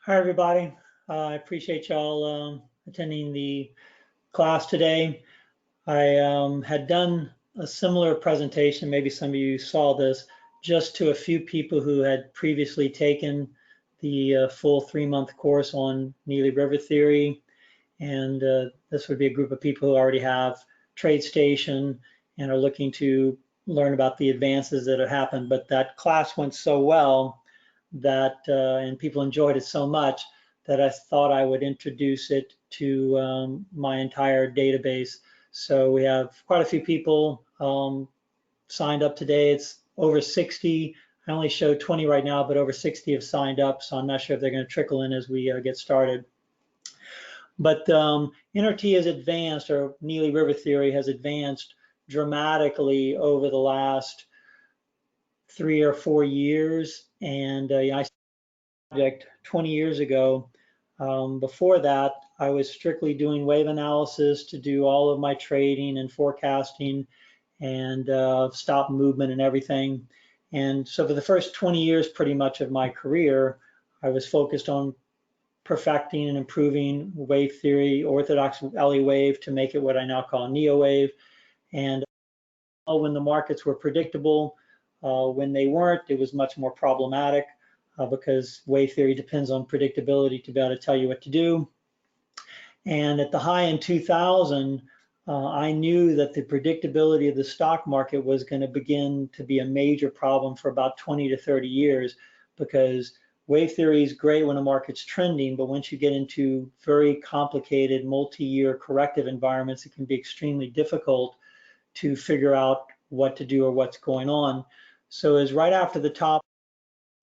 Hi, everybody. I appreciate y'all attending the class today. I had done a similar presentation, maybe some of you saw this, just to a few people who had previously taken the full 3-month course on Neely River theory. And this would be a group of people who already have TradeStation and are looking to learn about the advances that have happened. But that class went so well that and people enjoyed it so much that I thought I would introduce it to my entire database. So we have quite a few people signed up today. It's over 60. I only show 20 right now, but over 60 have signed up. So I'm not sure if they're going to trickle in as we get started. But NRT has advanced, or Neely River theory has advanced dramatically over the last 3 or 4 years. And I project 20 years ago. Before that, I was strictly doing wave analysis to do all of my trading and forecasting and stop movement and everything. And so for the first 20 years, pretty much of my career, I was focused on perfecting and improving wave theory, orthodox Elliott wave to make it what I now call NEoWave. And when the markets were predictable, when they weren't, it was much more problematic. Because wave theory depends on predictability to be able to tell you what to do. And at the high in 2000, I knew that the predictability of the stock market was going to begin to be a major problem for about 20 to 30 years, because wave theory is great when a market's trending, but once you get into very complicated multi-year corrective environments, it can be extremely difficult to figure out what to do or what's going on. So it was right after the top,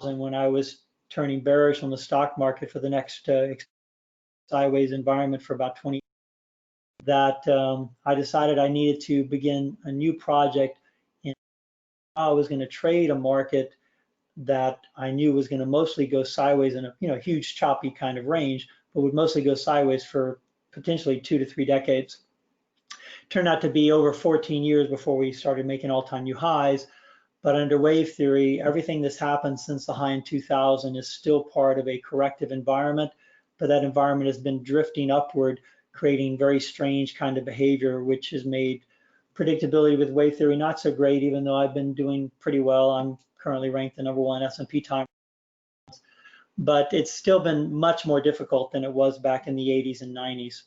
and when I was turning bearish on the stock market for the next sideways environment for about 20 years, that I decided I needed to begin a new project. And I was going to trade a market that I knew was going to mostly go sideways in a huge choppy kind of range, but would mostly go sideways for potentially 2 to 3 decades. Turned out to be over 14 years before we started making all-time new highs. But under wave theory, everything that's happened since the high in 2000 is still part of a corrective environment, but that environment has been drifting upward, creating very strange kind of behavior, which has made predictability with wave theory not so great, even though I've been doing pretty well. I'm currently ranked the #1 S&P time, but it's still been much more difficult than it was back in the 80s and 90s.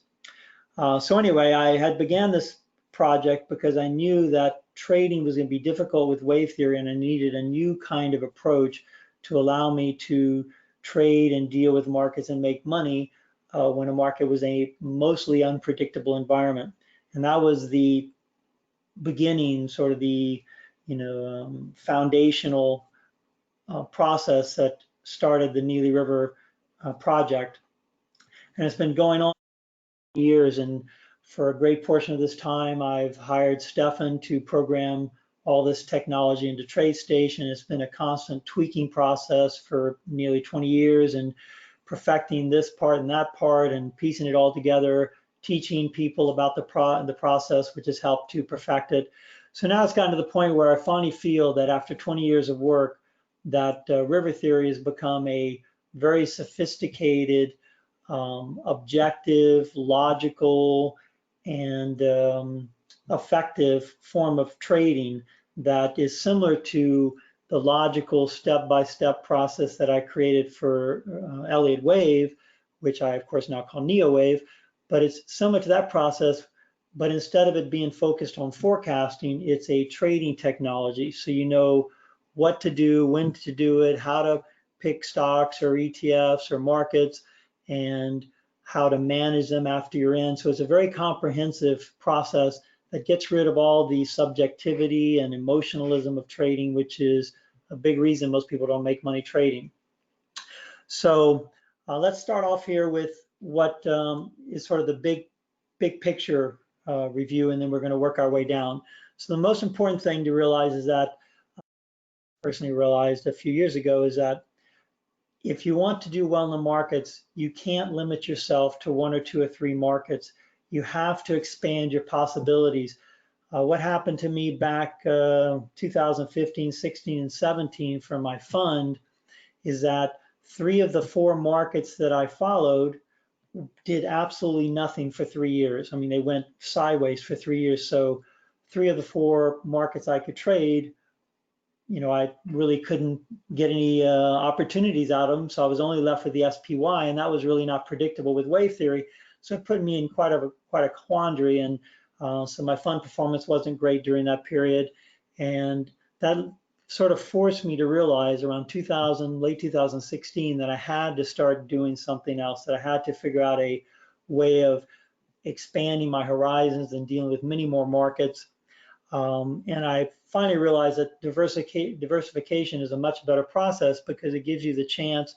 So anyway, I had began this project because I knew that trading was going to be difficult with wave theory, and I needed a new kind of approach to allow me to trade and deal with markets and make money when a market was a mostly unpredictable environment. And that was the beginning, sort of the foundational process that started the Neely River project. And it's been going on for years, and for a great portion of this time, I've hired Stefan to program all this technology into TradeStation. It's been a constant tweaking process for nearly 20 years, and perfecting this part and that part and piecing it all together, teaching people about the process, which has helped to perfect it. So now it's gotten to the point where I finally feel that after 20 years of work, that river theory has become a very sophisticated, objective, logical, and effective form of trading that is similar to the logical step-by-step process that I created for Elliott Wave, which I of course now call NEoWave, but it's similar to that process, but instead of it being focused on forecasting, it's a trading technology. So you know what to do, when to do it, how to pick stocks or ETFs or markets, and how to manage them after you're in. So it's a very comprehensive process that gets rid of all the subjectivity and emotionalism of trading, which is a big reason most people don't make money trading. So let's start off here with what is sort of the big picture review, and then we're going to work our way down. So the most important thing to realize is that, I personally realized a few years ago, is that if you want to do well in the markets, you can't limit yourself to 1 or 2 or 3 markets. You have to expand your possibilities. What happened to me back 2015, 16, and 17 for my fund is that 3 of the 4 markets that I followed did absolutely nothing for 3 years. I mean, they went sideways for 3 years. So 3 of the 4 markets I could trade, you know, I really couldn't get any opportunities out of them. So I was only left with the SPY, and that was really not predictable with wave theory. So it put me in quite a quandary. And so my fund performance wasn't great during that period. And that sort of forced me to realize around late 2016, that I had to start doing something else, that I had to figure out a way of expanding my horizons and dealing with many more markets. And I finally realized that diversification is a much better process because it gives you the chance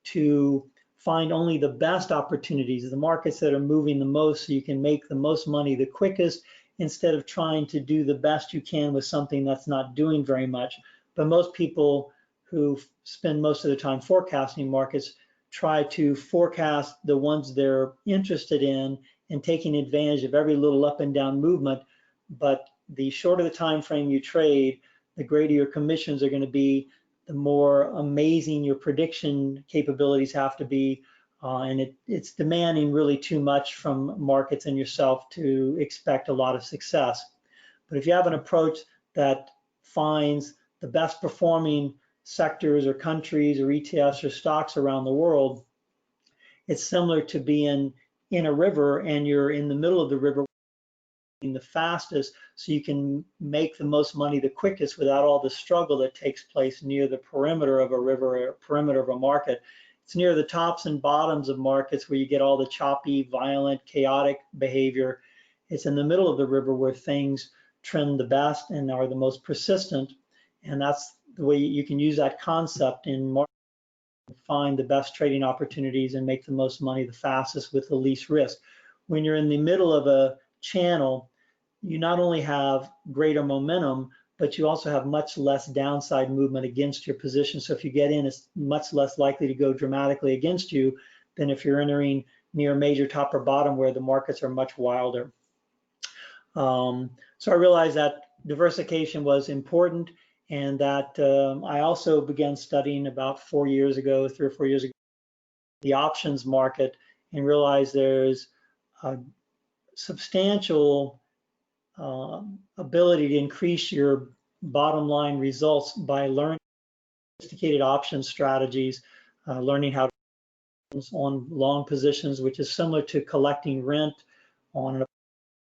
to find only the best opportunities, the markets that are moving the most, so you can make the most money the quickest, instead of trying to do the best you can with something that's not doing very much. But most people who spend most of their time forecasting markets try to forecast the ones they're interested in and taking advantage of every little up and down movement. But the shorter the time frame you trade, the greater your commissions are going to be, the more amazing your prediction capabilities have to be. And it's demanding really too much from markets and yourself to expect a lot of success. But if you have an approach that finds the best performing sectors or countries or ETFs or stocks around the world, it's similar to being in a river and you're in the middle of the river the fastest, so you can make the most money the quickest without all the struggle that takes place near the perimeter of a river or perimeter of a market. It's near the tops and bottoms of markets where you get all the choppy, violent, chaotic behavior. It's in the middle of the river where things trend the best and are the most persistent. And that's the way you can use that concept in market, find the best trading opportunities and make the most money the fastest with the least risk. When you're in the middle of a channel, you not only have greater momentum, but you also have much less downside movement against your position. So if you get in, it's much less likely to go dramatically against you than if you're entering near a major top or bottom where the markets are much wilder. So I realized that diversification was important, and that I also began studying about 4 years ago, 3 or 4 years ago, the options market, and realized there's a substantial ability to increase your bottom line results by learning sophisticated option strategies, learning how to on long positions, which is similar to collecting rent on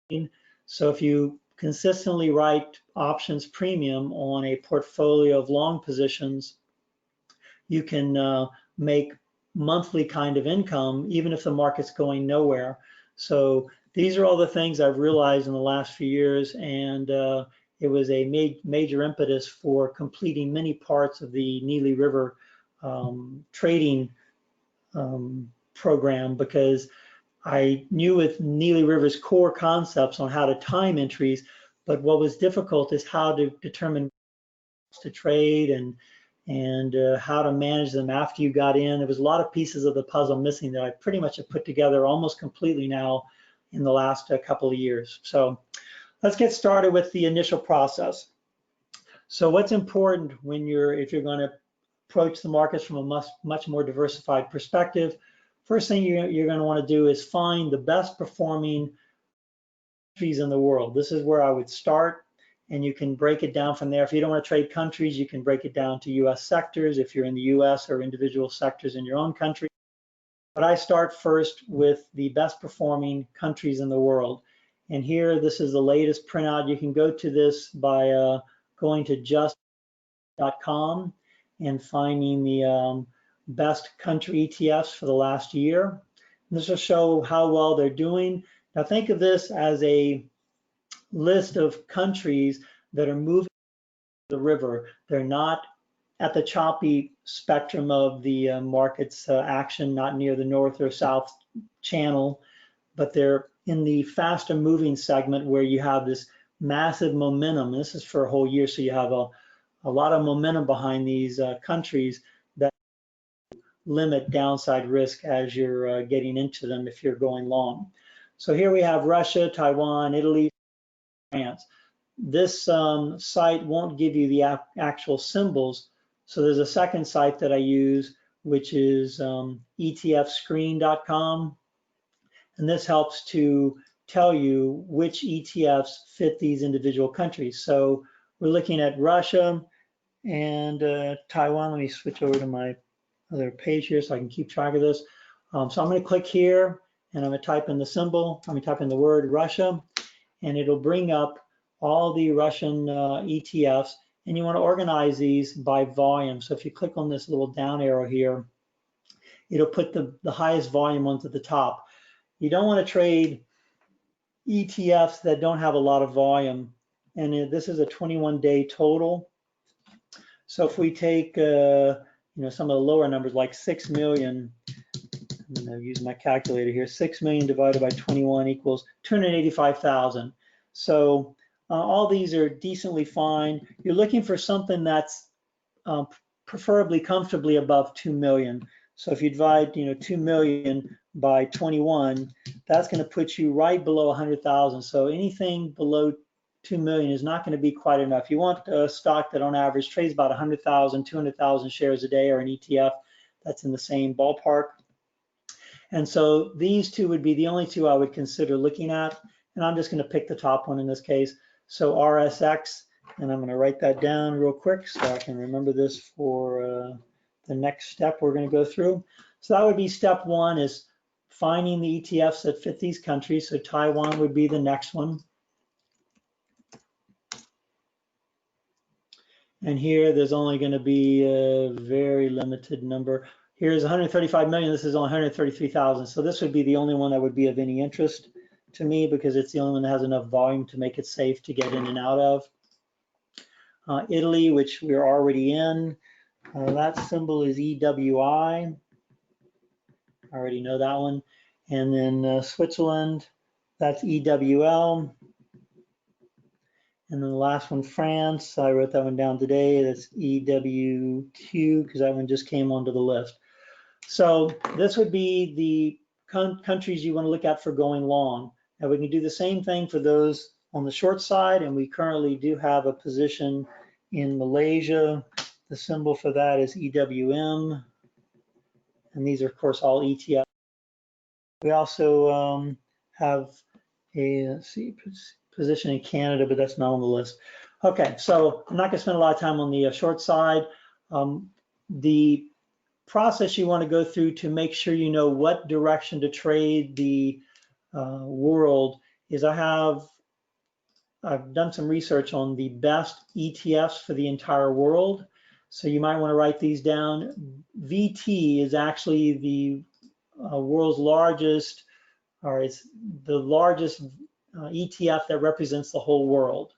an. So if you consistently write options premium on a portfolio of long positions, you can make monthly kind of income even if the market's going nowhere. So these are all the things I've realized in the last few years, and it was a major impetus for completing many parts of the Neely River trading program, because I knew with Neely River's core concepts on how to time entries, but what was difficult is how to determine to trade and how to manage them after you got in. There was a lot of pieces of the puzzle missing that I pretty much have put together almost completely now in the last couple of years. So let's get started with the initial process. So what's important when if you're going to approach the markets from a much more diversified perspective, first thing you're going to want to do is find the best performing countries in the world. This is where I would start, and you can break it down from there. If you don't want to trade countries, you can break it down to US sectors if you're in the US, or individual sectors in your own country. But I start first with the best performing countries in the world. And here, this is the latest printout. You can go to this by going to just.com and finding the best country ETFs for the last year. And this will show how well they're doing. Now think of this as a list of countries that are moving the river. They're not at the choppy spectrum of the market's action, not near the north or south channel, but they're in the faster moving segment where you have this massive momentum. This is for a whole year, so you have a lot of momentum behind these countries that limit downside risk as you're getting into them if you're going long. So here we have Russia, Taiwan, Italy, France. This site won't give you the actual symbols, so there's a second site that I use which is Etfscreen.com. And this helps to tell you which ETFs fit these individual countries. So we're looking at Russia and Taiwan. Let me switch over to my other page here so I can keep track of this. So I'm going to click here and I'm going to type in the symbol. I'm going to type in the word Russia, and it'll bring up all the Russian ETFs. And you want to organize these by volume. So if you click on this little down arrow here, it'll put the highest volume ones at the top. You don't want to trade ETFs that don't have a lot of volume. And this is a 21-day total. So if we take some of the lower numbers like 6 million, I'm going to use my calculator here, 6 million divided by 21 equals 285,000. So all these are decently fine. You're looking for something that's preferably comfortably above 2 million. So if you divide 2 million by 21, that's going to put you right below 100,000. So anything below 2 million is not going to be quite enough. You want a stock that on average trades about 100,000, 200,000 shares a day, or an ETF that's in the same ballpark. And so these two would be the only two I would consider looking at. And I'm just going to pick the top one in this case. So RSX, and I'm going to write that down real quick so I can remember this for the next step we're going to go through. So that would be step one, is finding the ETFs that fit these countries. So Taiwan would be the next one. And here there's only going to be a very limited number. Here's 135 million. This is only 133,000. So this would be the only one that would be of any interest to me, because it's the only one that has enough volume to make it safe to get in and out of. Italy, which we're already in, that symbol is EWI. I already know that one. And then Switzerland, that's EWL. And then the last one, France, I wrote that one down today. That's EWQ, because that one just came onto the list. So this would be the countries you want to look at for going long. Now we can do the same thing for those on the short side, and we currently do have a position in Malaysia. The symbol for that is EWM, and these are of course all ETF. We also have a position in Canada, but that's not on the list. Okay, so I'm not going to spend a lot of time on the short side. The process you want to go through to make sure you know what direction to trade the world is I've done some research on the best ETFs for the entire world. So you might want to write these down. VT is actually the world's largest, or it's the largest ETF that represents the whole world.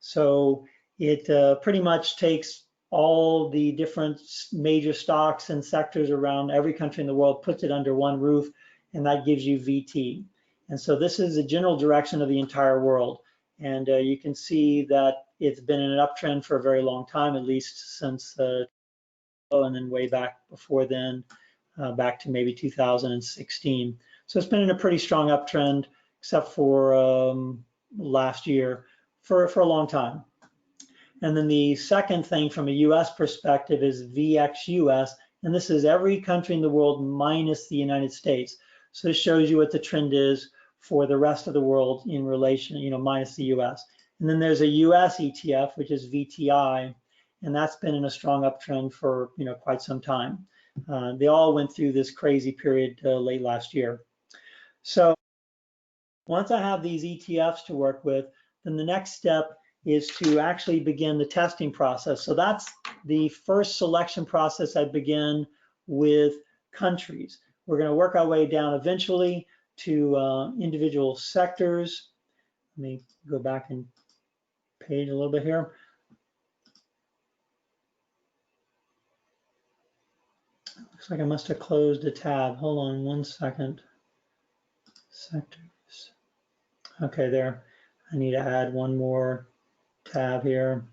So it pretty much takes all the different major stocks and sectors around every country in the world, puts it under one roof, and that gives you VT. And so this is the general direction of the entire world. And you can see that it's been in an uptrend for a very long time, at least since, and then way back before then, back to maybe 2016. So it's been in a pretty strong uptrend, except for last year, for a long time. And then the second thing from a US perspective is VXUS, and this is every country in the world minus the United States. So this shows you what the trend is for the rest of the world in relation, minus the US. And then there's a US ETF, which is VTI, and that's been in a strong uptrend for quite some time. They all went through this crazy period late last year. So once I have these ETFs to work with, then the next step is to actually begin the testing process. So that's the first selection process I begin with countries. We're going to work our way down eventually to individual sectors. Let me go back and page a little bit here. Looks like I must have closed a tab. Hold on one second. Sectors. Okay, there. I need to add one more tab here.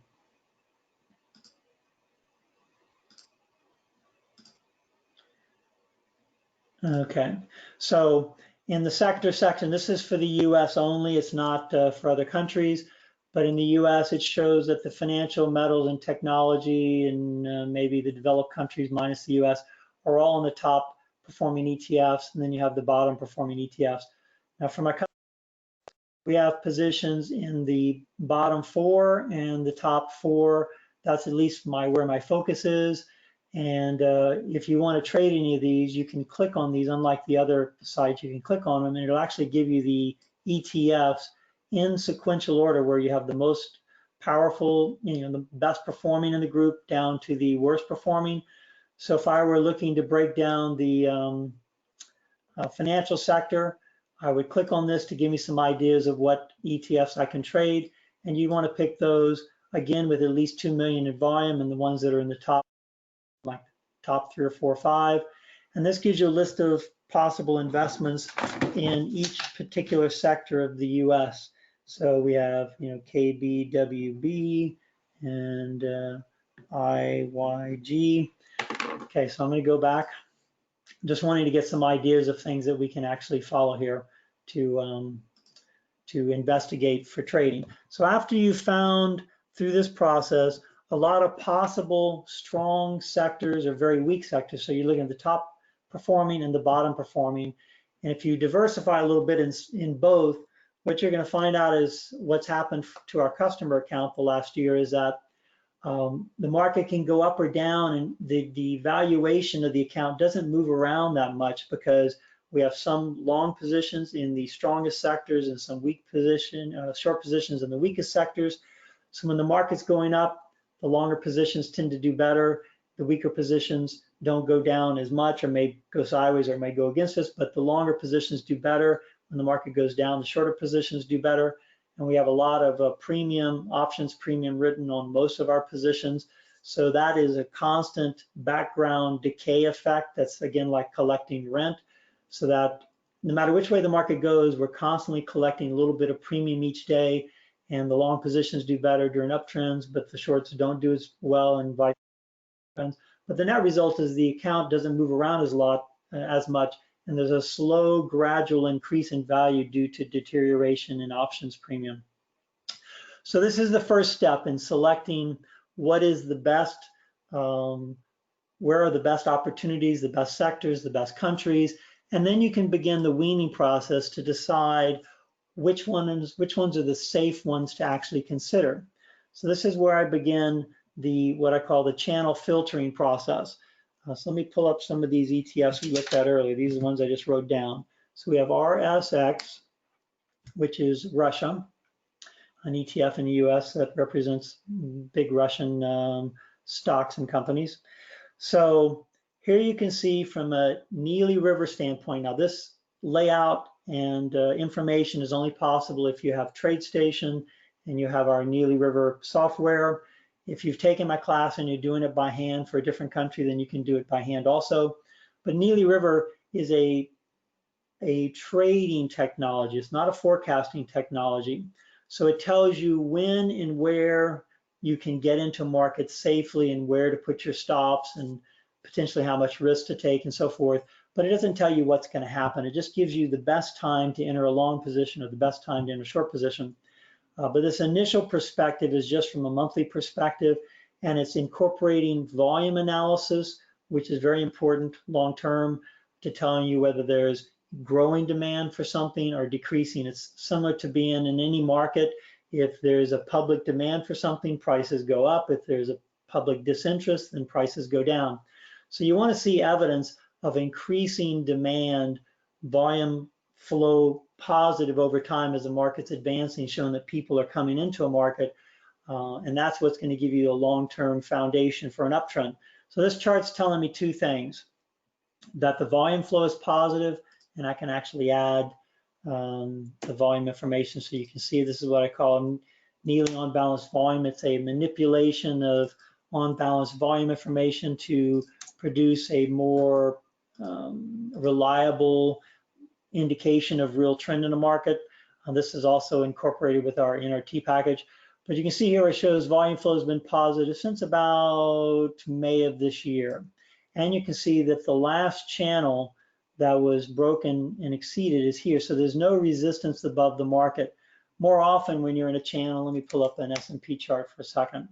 Okay, so in the sector section, this is for the US only, it's not for other countries, but in the US it shows that the financial, metals, and technology, and maybe the developed countries minus the US are all in the top performing ETFs, and then you have the bottom performing ETFs. Now for my, we have positions in the bottom 4 and the top 4. That's at least where my focus is. And if you want to trade any of these, you can click on these. Unlike the other sites, you can click on them and it'll actually give you the ETFs in sequential order, where you have the most powerful, the best performing in the group down to the worst performing. So if I were looking to break down the financial sector, I would click on this to give me some ideas of what ETFs I can trade. And you want to pick those, again, with at least 2 million in volume, and the ones that are in the top, like top 3 or 4 or 5. And this gives you a list of possible investments in each particular sector of the US. So we have, Kbwd and IYG. Okay, so I'm going to go back. Just wanting to get some ideas of things that we can actually follow here to investigate for trading. So after you've found through this process a lot of possible strong sectors or very weak sectors, so you're looking at the top performing and the bottom performing, and if you diversify a little bit in both, what you're going to find out is what's happened to our customer account the last year is that the market can go up or down, and the valuation of the account doesn't move around that much because we have some long positions in the strongest sectors and some weak short positions in the weakest sectors. So when the market's going up, the longer positions tend to do better. The weaker positions don't go down as much, or may go sideways, or may go against us, but the longer positions do better. When the market goes down, the shorter positions do better. And we have a lot of options premium written on most of our positions. So that is a constant background decay effect. That's, again, like collecting rent, so that no matter which way the market goes, we're constantly collecting a little bit of premium each day, and the long positions do better during uptrends, but the shorts don't do as well, and vice versa. But the net result is the account doesn't move around as much, and there's a slow, gradual increase in value due to deterioration in options premium. So this is the first step in selecting what is the best, where are the best opportunities, the best sectors, the best countries, and then you can begin the weaning process to decide which ones are the safe ones to actually consider. So this is where I begin what I call the channel filtering process. So let me pull up some of these ETFs we looked at earlier. These are the ones I just wrote down. So we have RSX, which is Russia, an ETF in the US that represents big Russian stocks and companies. So here you can see from a Neely River standpoint. Now this layout and information is only possible if you have TradeStation and you have our Neely River software. If you've taken my class and you're doing it by hand for a different country, then you can do it by hand also. But Neely River is a trading technology. It's not a forecasting technology. So it tells you when and where you can get into markets safely and where to put your stops and potentially how much risk to take and so forth. But it doesn't tell you what's going to happen. It just gives you the best time to enter a long position or the best time to enter a short position. But this initial perspective is just from a monthly perspective, and it's incorporating volume analysis, which is very important long-term to telling you whether there's growing demand for something or decreasing. It's similar to being in any market. If there's a public demand for something, prices go up. If there's a public disinterest, then prices go down. So you want to see evidence of increasing demand, volume flow positive over time as the market's advancing, showing that people are coming into a market, and that's what's going to give you a long-term foundation for an uptrend. So this chart's telling me two things: that the volume flow is positive, and I can actually add the volume information so you can see. This is what I call Neely on-balance volume. It's a manipulation of on-balance volume information to produce a more reliable indication of real trend in the market. This is also incorporated with our NRT package. But you can see here it shows volume flow has been positive since about May of this year. And you can see that the last channel that was broken and exceeded is here. So there's no resistance above the market. More often when you're in a channel, let me pull up an S&P chart for a second.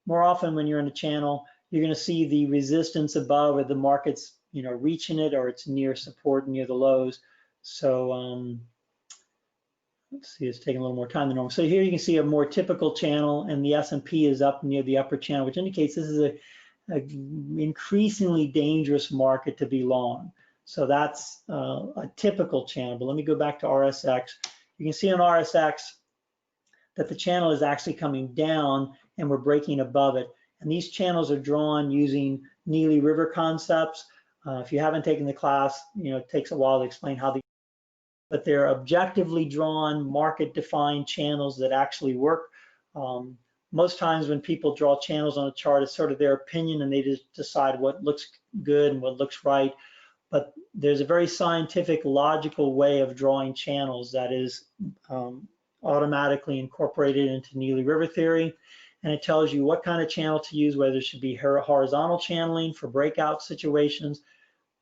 More often when you're in a channel, you're going to see the resistance above, or the market's reaching it or it's near support, near the lows. So let's see, it's taking a little more time than normal. So here you can see a more typical channel, and the S&P is up near the upper channel, which indicates this is a increasingly dangerous market to be long. So that's a typical channel. But let me go back to RSX. You can see on RSX that the channel is actually coming down and we're breaking above it. And these channels are drawn using Neely River concepts. If you haven't taken the class, it takes a while to explain how but they're objectively drawn, market-defined channels that actually work. Most times when people draw channels on a chart, it's sort of their opinion and they just decide what looks good and what looks right. But there's a very scientific, logical way of drawing channels that is automatically incorporated into Neely River theory. And it tells you what kind of channel to use, whether it should be horizontal channeling for breakout situations,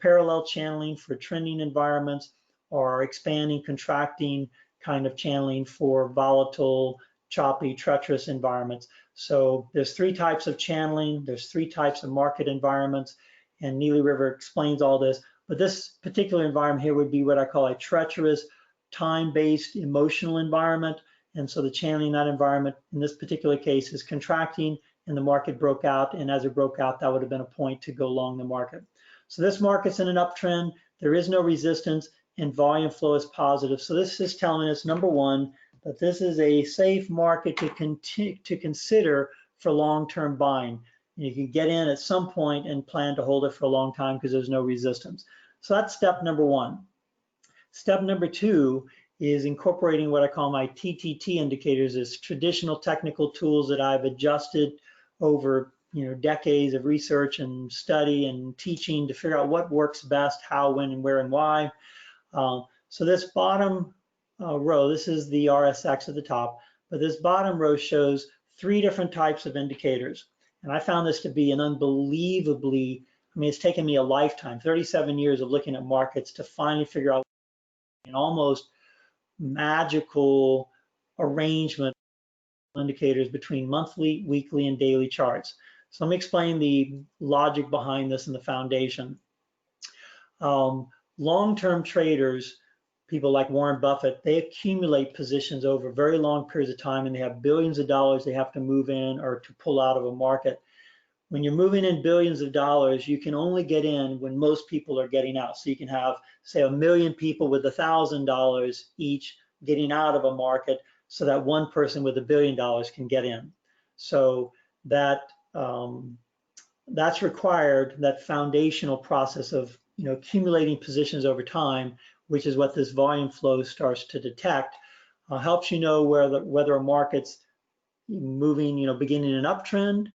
parallel channeling for trending environments, or expanding, contracting kind of channeling for volatile, choppy, treacherous environments. So there's 3 types of channeling, there's 3 types of market environments, and Neely River explains all this. But this particular environment here would be what I call a treacherous, time-based emotional environment. And so the channeling in that environment in this particular case is contracting, and the market broke out, and as it broke out, that would have been a point to go long the market. So this market's in an uptrend, there is no resistance, and volume flow is positive. So this is telling us, number one, that this is a safe market to consider for long-term buying. You can get in at some point and plan to hold it for a long time because there's no resistance. So that's step number 1. Step number 2 is incorporating what I call my TTT indicators, as traditional technical tools that I've adjusted over decades of research and study and teaching to figure out what works best, how, when, and where, and why. So this bottom row, this is the RSX at the top, but this bottom row shows 3 different types of indicators. And I found this to be an unbelievably, it's taken me a lifetime, 37 years of looking at markets to finally figure out an almost magical arrangement of indicators between monthly, weekly, and daily charts. So let me explain the logic behind this and the foundation. Long-term traders, people like Warren Buffett, they accumulate positions over very long periods of time, and they have billions of dollars they have to move in or to pull out of a market. When you're moving in billions of dollars, you can only get in when most people are getting out. So you can have, say, 1 million people with $1,000 each getting out of a market so that one person with $1 billion can get in. So that that's required, that foundational process of accumulating positions over time, which is what this volume flow starts to detect, helps you know whether a market's moving, beginning an uptrend,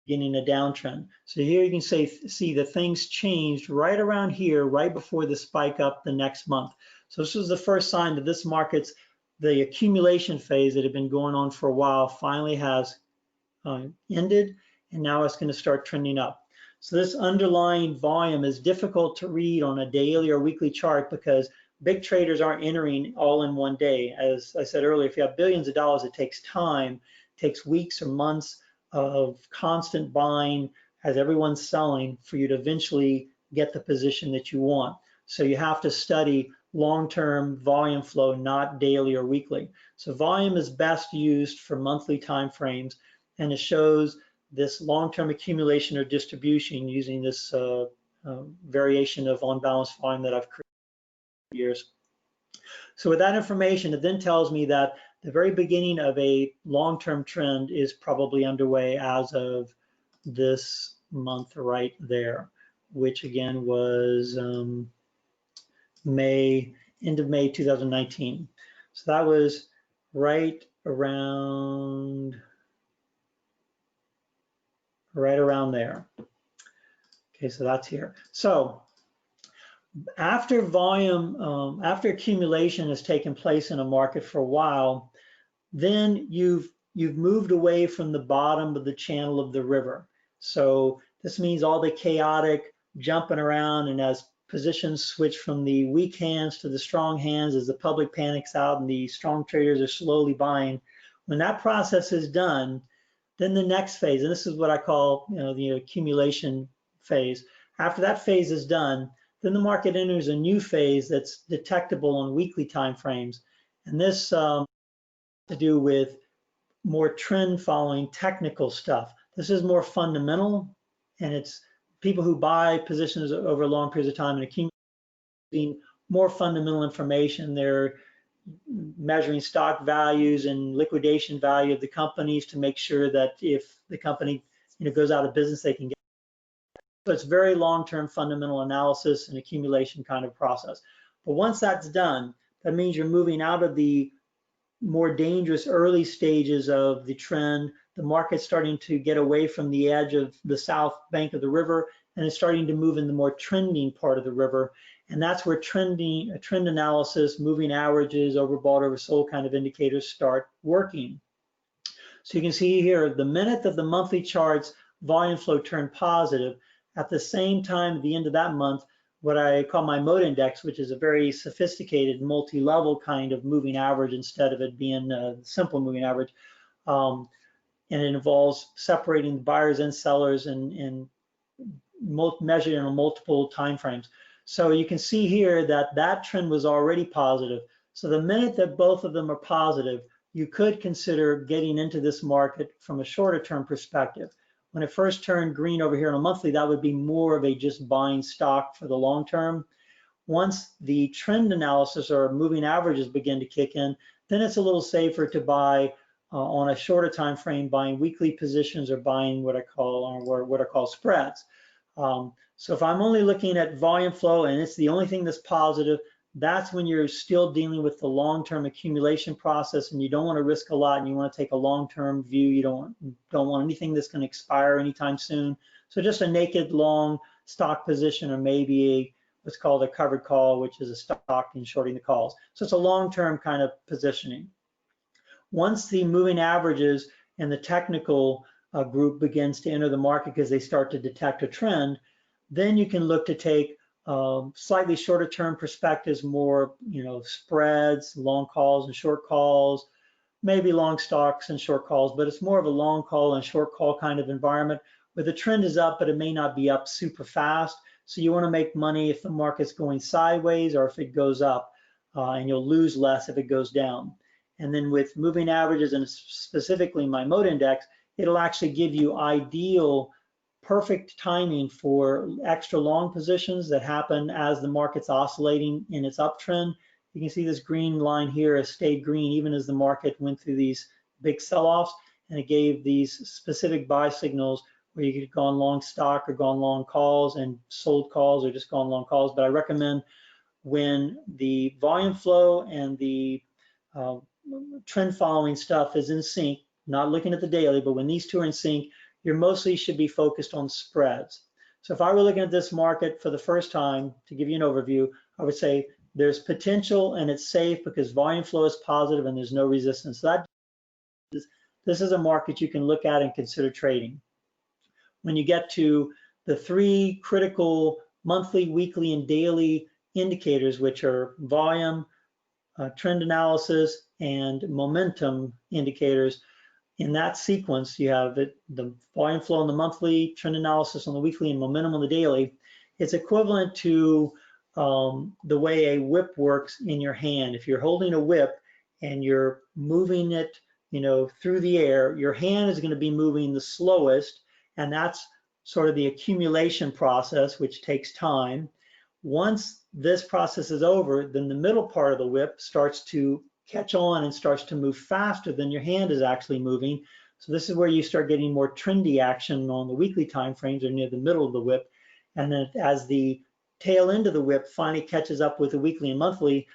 beginning a downtrend. So here you can see that things changed right around here, right before the spike up the next month. So this was the first sign that this market's, the accumulation phase that had been going on for a while finally has ended, and now it's going to start trending up. So this underlying volume is difficult to read on a daily or weekly chart because big traders aren't entering all in one day. As I said earlier, if you have billions of dollars, it takes time, it takes weeks or months of constant buying as everyone's selling for you to eventually get the position that you want. So you have to study long-term volume flow, not daily or weekly. So volume is best used for monthly time frames, and it shows this long-term accumulation or distribution using this variation of unbalanced volume that I've created for years. So with that information, it then tells me that the very beginning of a long-term trend is probably underway as of this month right there, which again was end of May 2019. So that was right around there. Okay, so that's here. So after volume, after accumulation has taken place in a market for a while, then you've moved away from the bottom of the channel of the river. So this means all the chaotic jumping around, and as positions switch from the weak hands to the strong hands, as the public panics out and the strong traders are slowly buying, when that process is done, then the next phase, and this is what I call the accumulation phase. After that phase is done, then the market enters a new phase that's detectable on weekly time frames. And this to do with more trend following technical stuff. This is more fundamental, and it's people who buy positions over long periods of time and accumulating more fundamental information. They're measuring stock values and liquidation value of the companies to make sure that if the company goes out of business, they can get. So it's very long-term fundamental analysis and accumulation kind of process. But once that's done, that means you're moving out of the more dangerous early stages of the trend. The market's starting to get away from the edge of the south bank of the river, and it's starting to move in the more trending part of the river. And that's where trend analysis, moving averages, overbought, oversold kind of indicators start working. So you can see here, the minute that the monthly charts volume flow turned positive, at the same time at the end of that month, what I call my mode index, which is a very sophisticated multi-level kind of moving average instead of it being a simple moving average. And it involves separating the buyers and sellers and measured in multiple time frames. So you can see here that that trend was already positive. So the minute that both of them are positive, you could consider getting into this market from a shorter term perspective. When it first turned green over here on a monthly, that would be more of a just buying stock for the long term. Once the trend analysis or moving averages begin to kick in, then it's a little safer to buy on a shorter time frame, buying weekly positions or buying what I call spreads. So if I'm only looking at volume flow and it's the only thing that's positive, that's when you're still dealing with the long-term accumulation process, and you don't want to risk a lot, and you want to take a long-term view. You don't want anything that's going to expire anytime soon. So just a naked long stock position, or maybe what's called a covered call, which is a stock in shorting the calls. So it's a long-term kind of positioning. Once the moving averages and the technical group begins to enter the market because they start to detect a trend, then you can look to take slightly shorter term perspectives, more spreads, long calls and short calls, maybe long stocks and short calls, but it's more of a long call and short call kind of environment where the trend is up, but it may not be up super fast. So you want to make money if the market's going sideways or if it goes up, and you'll lose less if it goes down. And then with moving averages and specifically my mode index, it'll actually give you ideal perfect timing for extra long positions that happen as the market's oscillating in its uptrend. You can see this green line here has stayed green even as the market went through these big sell-offs, and it gave these specific buy signals where you could go on long stock or go on long calls and sold calls or just go on long calls. But I recommend when the volume flow and the trend following stuff is in sync, not looking at the daily, but when these two are in sync, you mostly should be focused on spreads. So if I were looking at this market for the first time, to give you an overview, I would say there's potential and it's safe because volume flow is positive and there's no resistance. So this is a market you can look at and consider trading. When you get to the three critical monthly, weekly, and daily indicators, which are volume, trend analysis, and momentum indicators, in that sequence, you have the volume flow on the monthly, trend analysis on the weekly, and momentum on the daily. It's equivalent to the way a whip works in your hand. If you're holding a whip and you're moving it, through the air, your hand is going to be moving the slowest, and that's sort of the accumulation process, which takes time. Once this process is over, then the middle part of the whip starts to catch on and starts to move faster than your hand is actually moving. So this is where you start getting more trendy action on the weekly time frames or near the middle of the whip. And then as the tail end of the whip finally catches up with the weekly and monthly,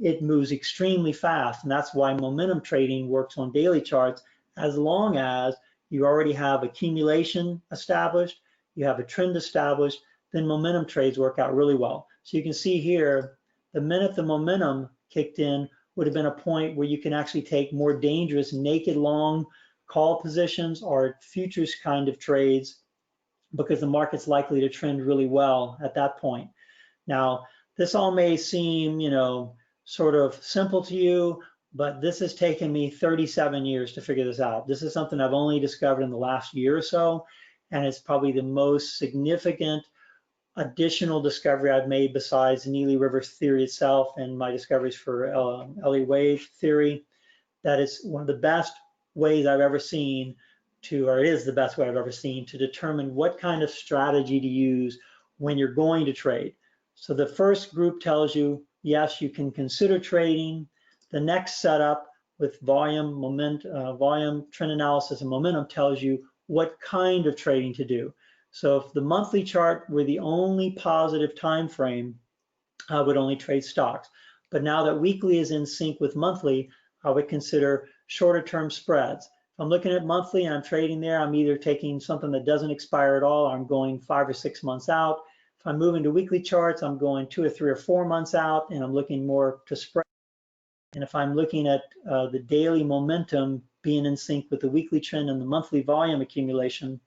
it moves extremely fast. And that's why momentum trading works on daily charts, as long as you already have accumulation established, you have a trend established, then momentum trades work out really well. So you can see here, the minute the momentum kicked in, would have been a point where you can actually take more dangerous naked long call positions or futures kind of trades because the market's likely to trend really well at that point. Now, this all may seem, sort of simple to you, but this has taken me 37 years to figure this out. This is something I've only discovered in the last year or so, and it's probably the most significant additional discovery I've made besides Neely River theory itself and my discoveries for Elliott Wave theory, that it's one of the best ways I've ever seen to, or it is the best way I've ever seen to determine what kind of strategy to use when you're going to trade. So the first group tells you, yes, you can consider trading. The next setup with volume, volume, trend analysis, and momentum tells you what kind of trading to do. So if the monthly chart were the only positive time frame, I would only trade stocks. But now that weekly is in sync with monthly, I would consider shorter term spreads. If I'm looking at monthly and I'm trading there, I'm either taking something that doesn't expire at all, or I'm going 5 or 6 months out. If I'm moving to weekly charts, I'm going 2 or 3 or 4 months out, and I'm looking more to spread. And if I'm looking at the daily momentum being in sync with the weekly trend and the monthly volume accumulation,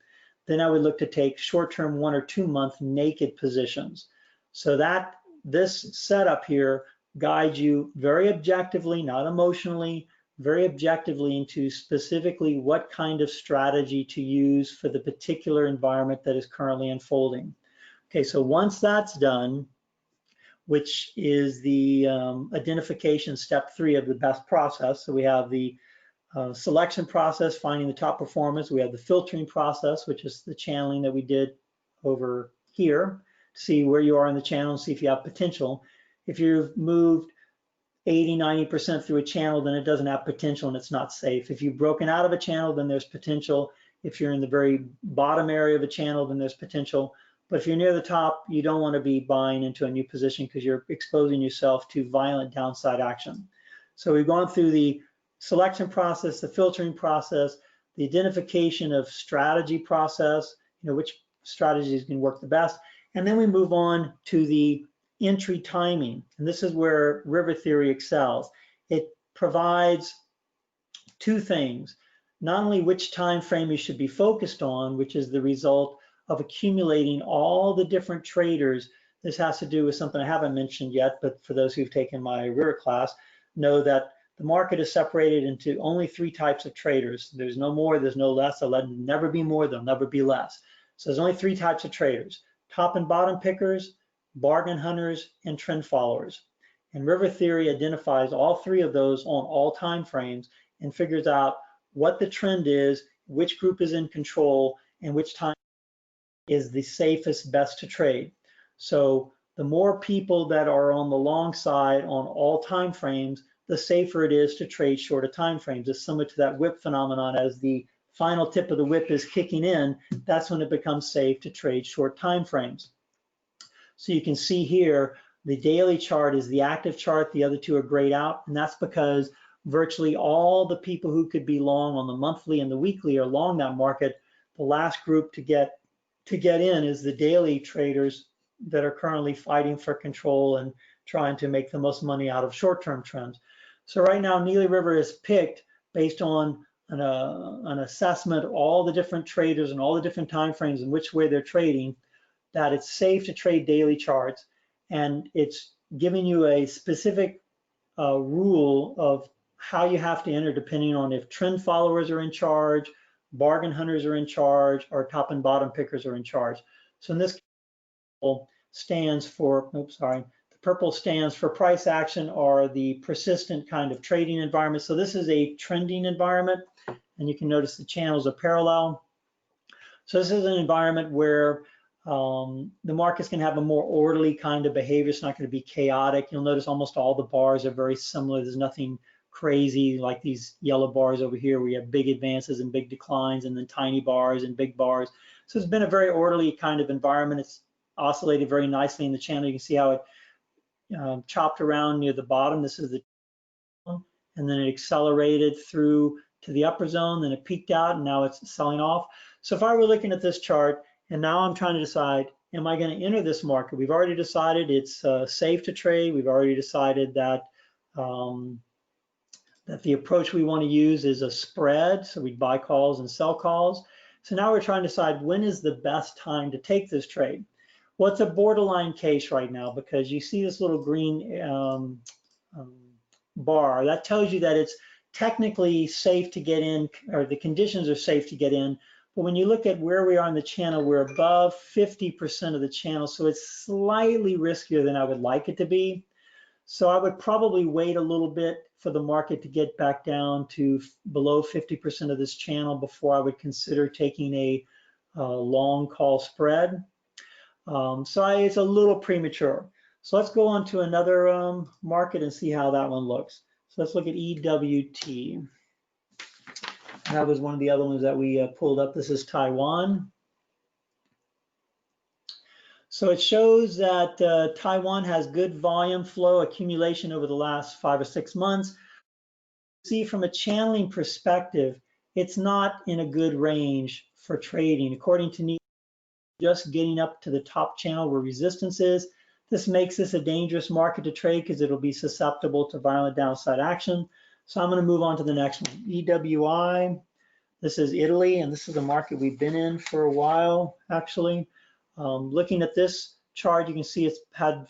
then I would look to take short-term 1 or 2 month naked positions. So that this setup here guides you very objectively, not emotionally, very objectively into specifically what kind of strategy to use for the particular environment that is currently unfolding. Okay, so once that's done, which is the identification step 3 of the best process. So we have the selection process, finding the top performers. We have the filtering process, which is the channeling that we did over here to see where you are in the channel and see if you have potential. If you've moved 80, 90% through a channel, then it doesn't have potential and it's not safe. If you've broken out of a channel, then there's potential. If you're in the very bottom area of a channel, then there's potential. But if you're near the top, you don't want to be buying into a new position because you're exposing yourself to violent downside action. So we've gone through the selection process, the filtering process, the identification of strategy process, which strategies can work the best. And then we move on to the entry timing. And this is where river theory excels. It provides 2 things. Not only which time frame you should be focused on, which is the result of accumulating all the different traders. This has to do with something I haven't mentioned yet, but for those who've taken my river class, know that the market is separated into only 3 types of traders. There's no more, there's no less. There'll never be more, there'll never be less. So there's only 3 types of traders: top and bottom pickers, bargain hunters, and trend followers. And river theory identifies all 3 of those on all time frames and figures out what the trend is, which group is in control, and which time is the safest, best to trade. So the more people that are on the long side on all time frames, the safer it is to trade shorter time frames. It's similar to that whip phenomenon. As the final tip of the whip is kicking in, that's when it becomes safe to trade short time frames. So you can see here, the daily chart is the active chart. The other 2 are grayed out, and that's because virtually all the people who could be long on the monthly and the weekly are long that market. The last group to get in is the daily traders that are currently fighting for control and trying to make the most money out of short-term trends. So right now, Neely River is picked based on an assessment of all the different traders and all the different time frames and which way they're trading, that it's safe to trade daily charts, and it's giving you a specific rule of how you have to enter depending on if trend followers are in charge, bargain hunters are in charge, or top and bottom pickers are in charge. So in this case, stands for, the purple stands for price action or the persistent kind of trading environment. So this is a trending environment, and you can notice the channels are parallel. So this is an environment where the market's going to have a more orderly kind of behavior. It's not going to be chaotic. You'll notice almost all the bars are very similar. There's nothing crazy like these yellow bars over here. We have big advances and big declines, and then tiny bars and big bars. So it's been a very orderly kind of environment. It's oscillated very nicely in the channel. You can see how it chopped around near the bottom. This is the, and then it accelerated through to the upper zone, then it peaked out, and now it's selling off. So if I were looking at this chart, and now I'm trying to decide, am I going to enter this market? We've already decided it's safe to trade. We've already decided that that the approach we want to use is a spread, so we buy calls and sell calls. So now we're trying to decide when is the best time to take this trade. Well, it's a borderline case right now because you see this little green bar. That tells you that it's technically safe to get in, or the conditions are safe to get in, But when you look at where we are in the channel, we're above 50% of the channel. So it's slightly riskier than I would like it to be. So I would probably wait a little bit for the market to get back down to below 50% of this channel before I would consider taking a long call spread. It's a little premature. So let's go on to another market and see how that one looks. So let's look at EWT. That was one of the other ones that we pulled up. This is Taiwan. So it shows that Taiwan has good volume flow accumulation over the last 5 or 6 months. See, from a channeling perspective, it's not in a good range for trading. According to Neely, just getting up to the top channel where resistance is. This makes this a dangerous market to trade because it'll be susceptible to violent downside action. So I'm going to move on to the next one. EWI. This is Italy, and this is a market we've been in for a while, actually. Looking at this chart, you can see it's had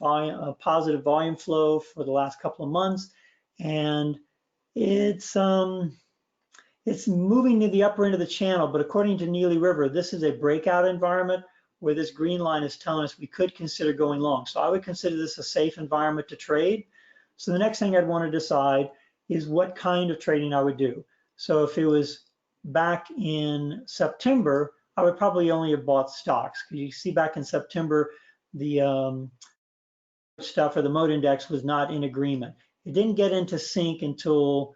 positive volume flow for the last couple of months, and it's moving to the upper end of the channel. But according to Neely River, this is a breakout environment where this green line is telling us we could consider going long. So I would consider this a safe environment to trade. So the next thing I'd want to decide is what kind of trading I would do. So if it was back in September, I would probably only have bought stocks, because you see back in September, the stuff or the mode index was not in agreement. It didn't get into sync until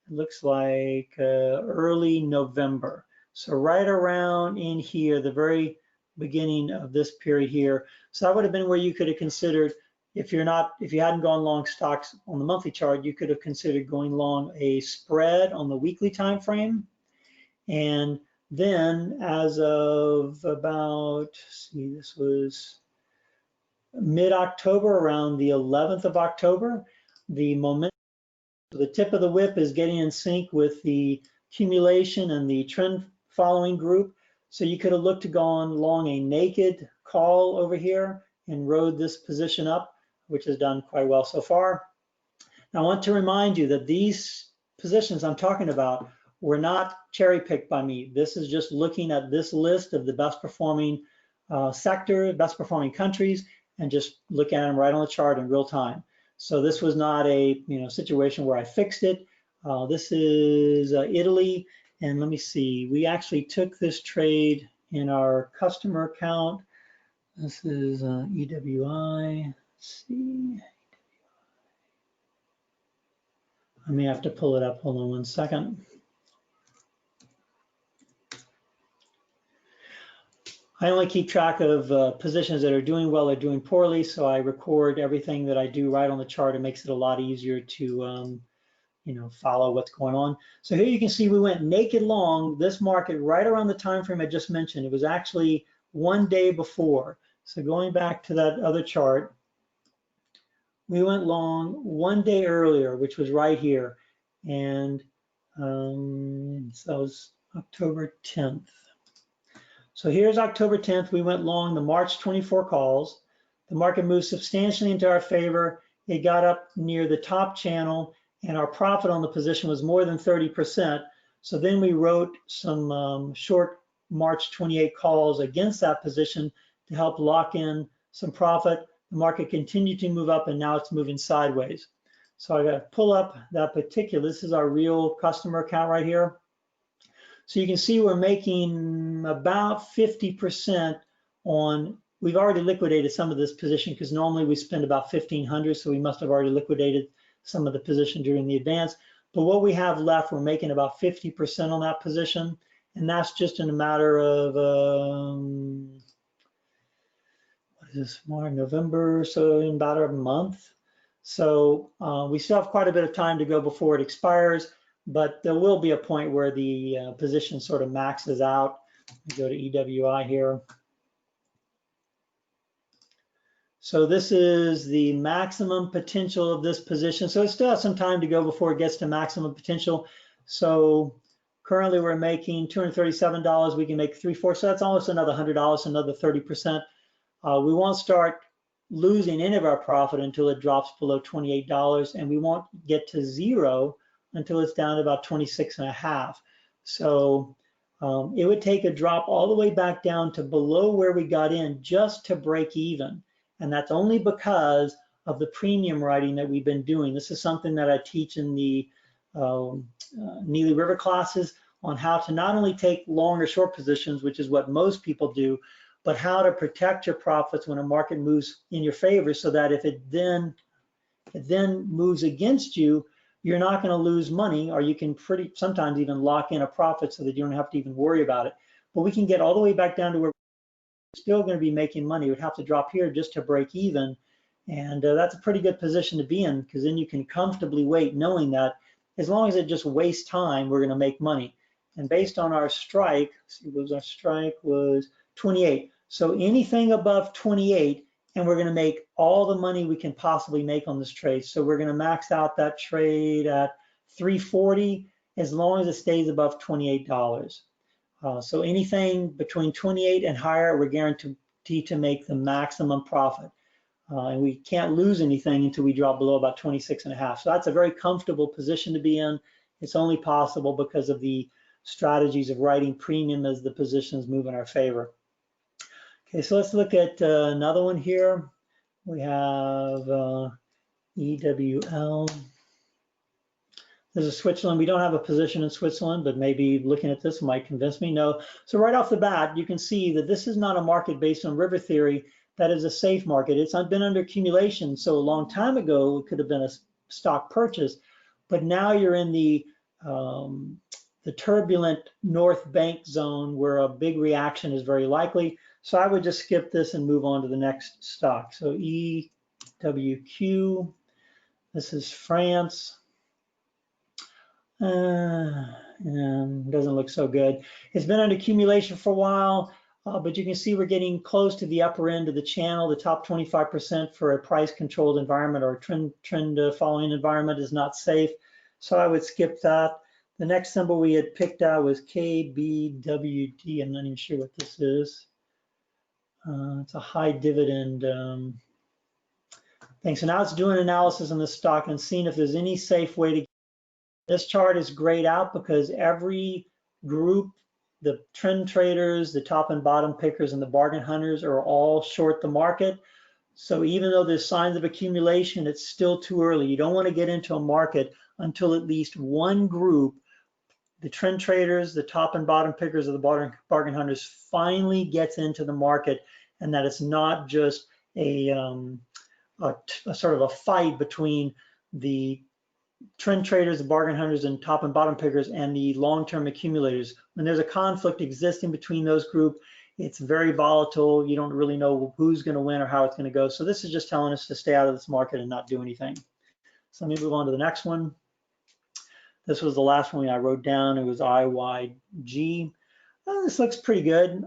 it looks like early November. So right around in here, the very beginning of this period here. So that would have been where you could have considered, if you hadn't gone long stocks on the monthly chart, you could have considered going long a spread on the weekly time frame. And then as of about, this was mid-October, around the 11th of October, the momentum, the tip of the whip is getting in sync with the accumulation and the trend following group. So you could have looked to go on long a naked call over here and rode this position up, which has done quite well so far. Now I want to remind you that these positions I'm talking about were not cherry picked by me. This is just looking at this list of the best performing sector, best performing countries, and just look at them right on the chart in real time. So this was not a situation where I fixed it. This is Italy, and let me see. We actually took this trade in our customer account. This is EWI. Let's see. I may have to pull it up. Hold on one second. I only keep track of positions that are doing well or doing poorly, so I record everything that I do right on the chart. It makes it a lot easier to follow what's going on. So here you can see we went naked long this market right around the time frame I just mentioned. It was actually one day before. So going back to that other chart, we went long one day earlier, which was right here, and so that was October 10th. So here's October 10th. We went long the March 24 calls. The market moved substantially into our favor. It got up near the top channel, and our profit on the position was more than 30%. So then we wrote some short March 28 calls against that position to help lock in some profit. The market continued to move up, and now it's moving sideways. So I got to pull up that particular, this is our real customer account right here. So you can see we're making about 50% on, we've already liquidated some of this position because normally we spend about 1,500, so we must have already liquidated some of the position during the advance. But what we have left, we're making about 50% on that position, and that's just in a matter of, what is this, March, November, so in about a month. So we still have quite a bit of time to go before it expires, but there will be a point where the position sort of maxes out. We go to EWI here. So this is the maximum potential of this position. So it still has some time to go before it gets to maximum potential. So currently we're making $237. We can make 3/4, so that's almost another $100, another 30%. We won't start losing any of our profit until it drops below $28, and we won't get to zero until it's down to about 26.5. So it would take a drop all the way back down to below where we got in just to break even. And that's only because of the premium writing that we've been doing. This is something that I teach in the Neely River classes on how to not only take long or short positions, which is what most people do, but how to protect your profits when a market moves in your favor, so that if it then moves against you, you're not going to lose money, or you can sometimes even lock in a profit so that you don't have to even worry about it. But we can get all the way back down to where we're still going to be making money. We'd have to drop here just to break even. And that's a pretty good position to be in, because then you can comfortably wait knowing that as long as it just wastes time, we're going to make money. And based on our strike, our strike was 28. So anything above 28, and we're going to make all the money we can possibly make on this trade. So we're going to max out that trade at 340 as long as it stays above $28. So anything between 28 and higher, we're guaranteed to make the maximum profit. And we can't lose anything until we drop below about 26.5. So that's a very comfortable position to be in. It's only possible because of the strategies of writing premium as the positions move in our favor. Okay, so let's look at another one here. We have EWL. This is Switzerland. We don't have a position in Switzerland, but maybe looking at this might convince me. No. So right off the bat, you can see that this is not a market based on river theory. That is a safe market. It's been under accumulation. So a long time ago, it could have been a stock purchase, but now you're in the turbulent North Bank zone where a big reaction is very likely. So I would just skip this and move on to the next stock. So EWQ, this is France. And doesn't look so good. It's been under accumulation for a while, but you can see we're getting close to the upper end of the channel. The top 25% for a price controlled environment or trend following environment is not safe. So I would skip that. The next symbol we had picked out was Kbwd. I'm not even sure what this is. It's a high dividend thing. So now it's doing analysis on this stock and seeing if there's any safe way to. This chart is grayed out because every group, the trend traders, the top and bottom pickers, and the bargain hunters are all short the market. So even though there's signs of accumulation, it's still too early. You don't want to get into a market until at least one group, the trend traders, the top and bottom pickers of the bargain hunters, finally gets into the market, and that it's not just a sort of a fight between the trend traders, the bargain hunters, and top and bottom pickers, and the long-term accumulators. When there's a conflict existing between those groups, it's very volatile. You don't really know who's going to win or how it's going to go. So this is just telling us to stay out of this market and not do anything. So let me move on to the next one. This was the last one I wrote down. It was IYG. This looks pretty good.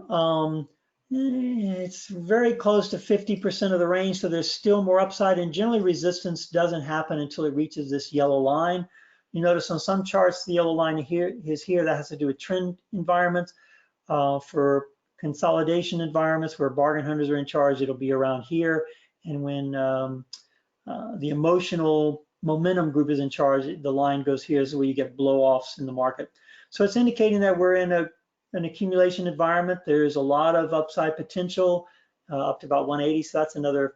It's very close to 50% of the range, so there's still more upside, and generally resistance doesn't happen until it reaches this yellow line. You notice on some charts the yellow line is here. That has to do with trend environments. For consolidation environments where bargain hunters are in charge, it'll be around here, and when the emotional momentum group is in charge, the line goes here, is where you get blow-offs in the market. So it's indicating that we're in an accumulation environment. There's a lot of upside potential, up to about 180, so that's another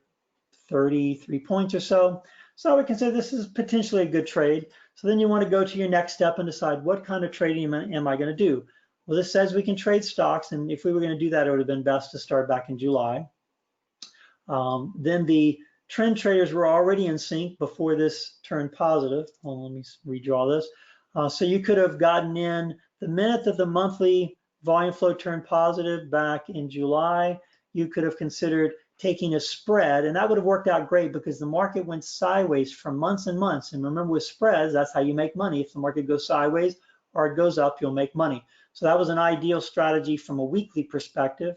33 points or so. So we can say this is potentially a good trade. So then you want to go to your next step and decide what kind of trading am I going to do? Well, this says we can trade stocks, and if we were going to do that, it would have been best to start back in July. Then the trend traders were already in sync before this turned positive. Let me redraw this. So you could have gotten in the minute that the monthly volume flow turned positive back in July. You could have considered taking a spread, and that would have worked out great because the market went sideways for months and months. And remember, with spreads, that's how you make money. If the market goes sideways or it goes up, you'll make money. So that was an ideal strategy from a weekly perspective.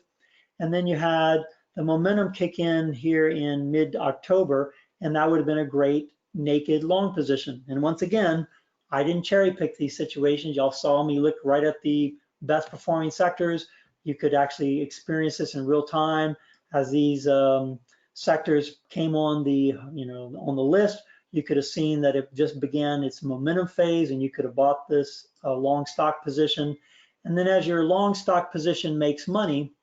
And then you had the momentum kick in here in mid-October, and that would have been a great naked long position. And once again, I didn't cherry pick these situations. Y'all saw me look right at the best performing sectors. You could actually experience this in real time as these sectors came on the on the list. You could have seen that it just began its momentum phase, and you could have bought this long stock position. And then as your long stock position makes money,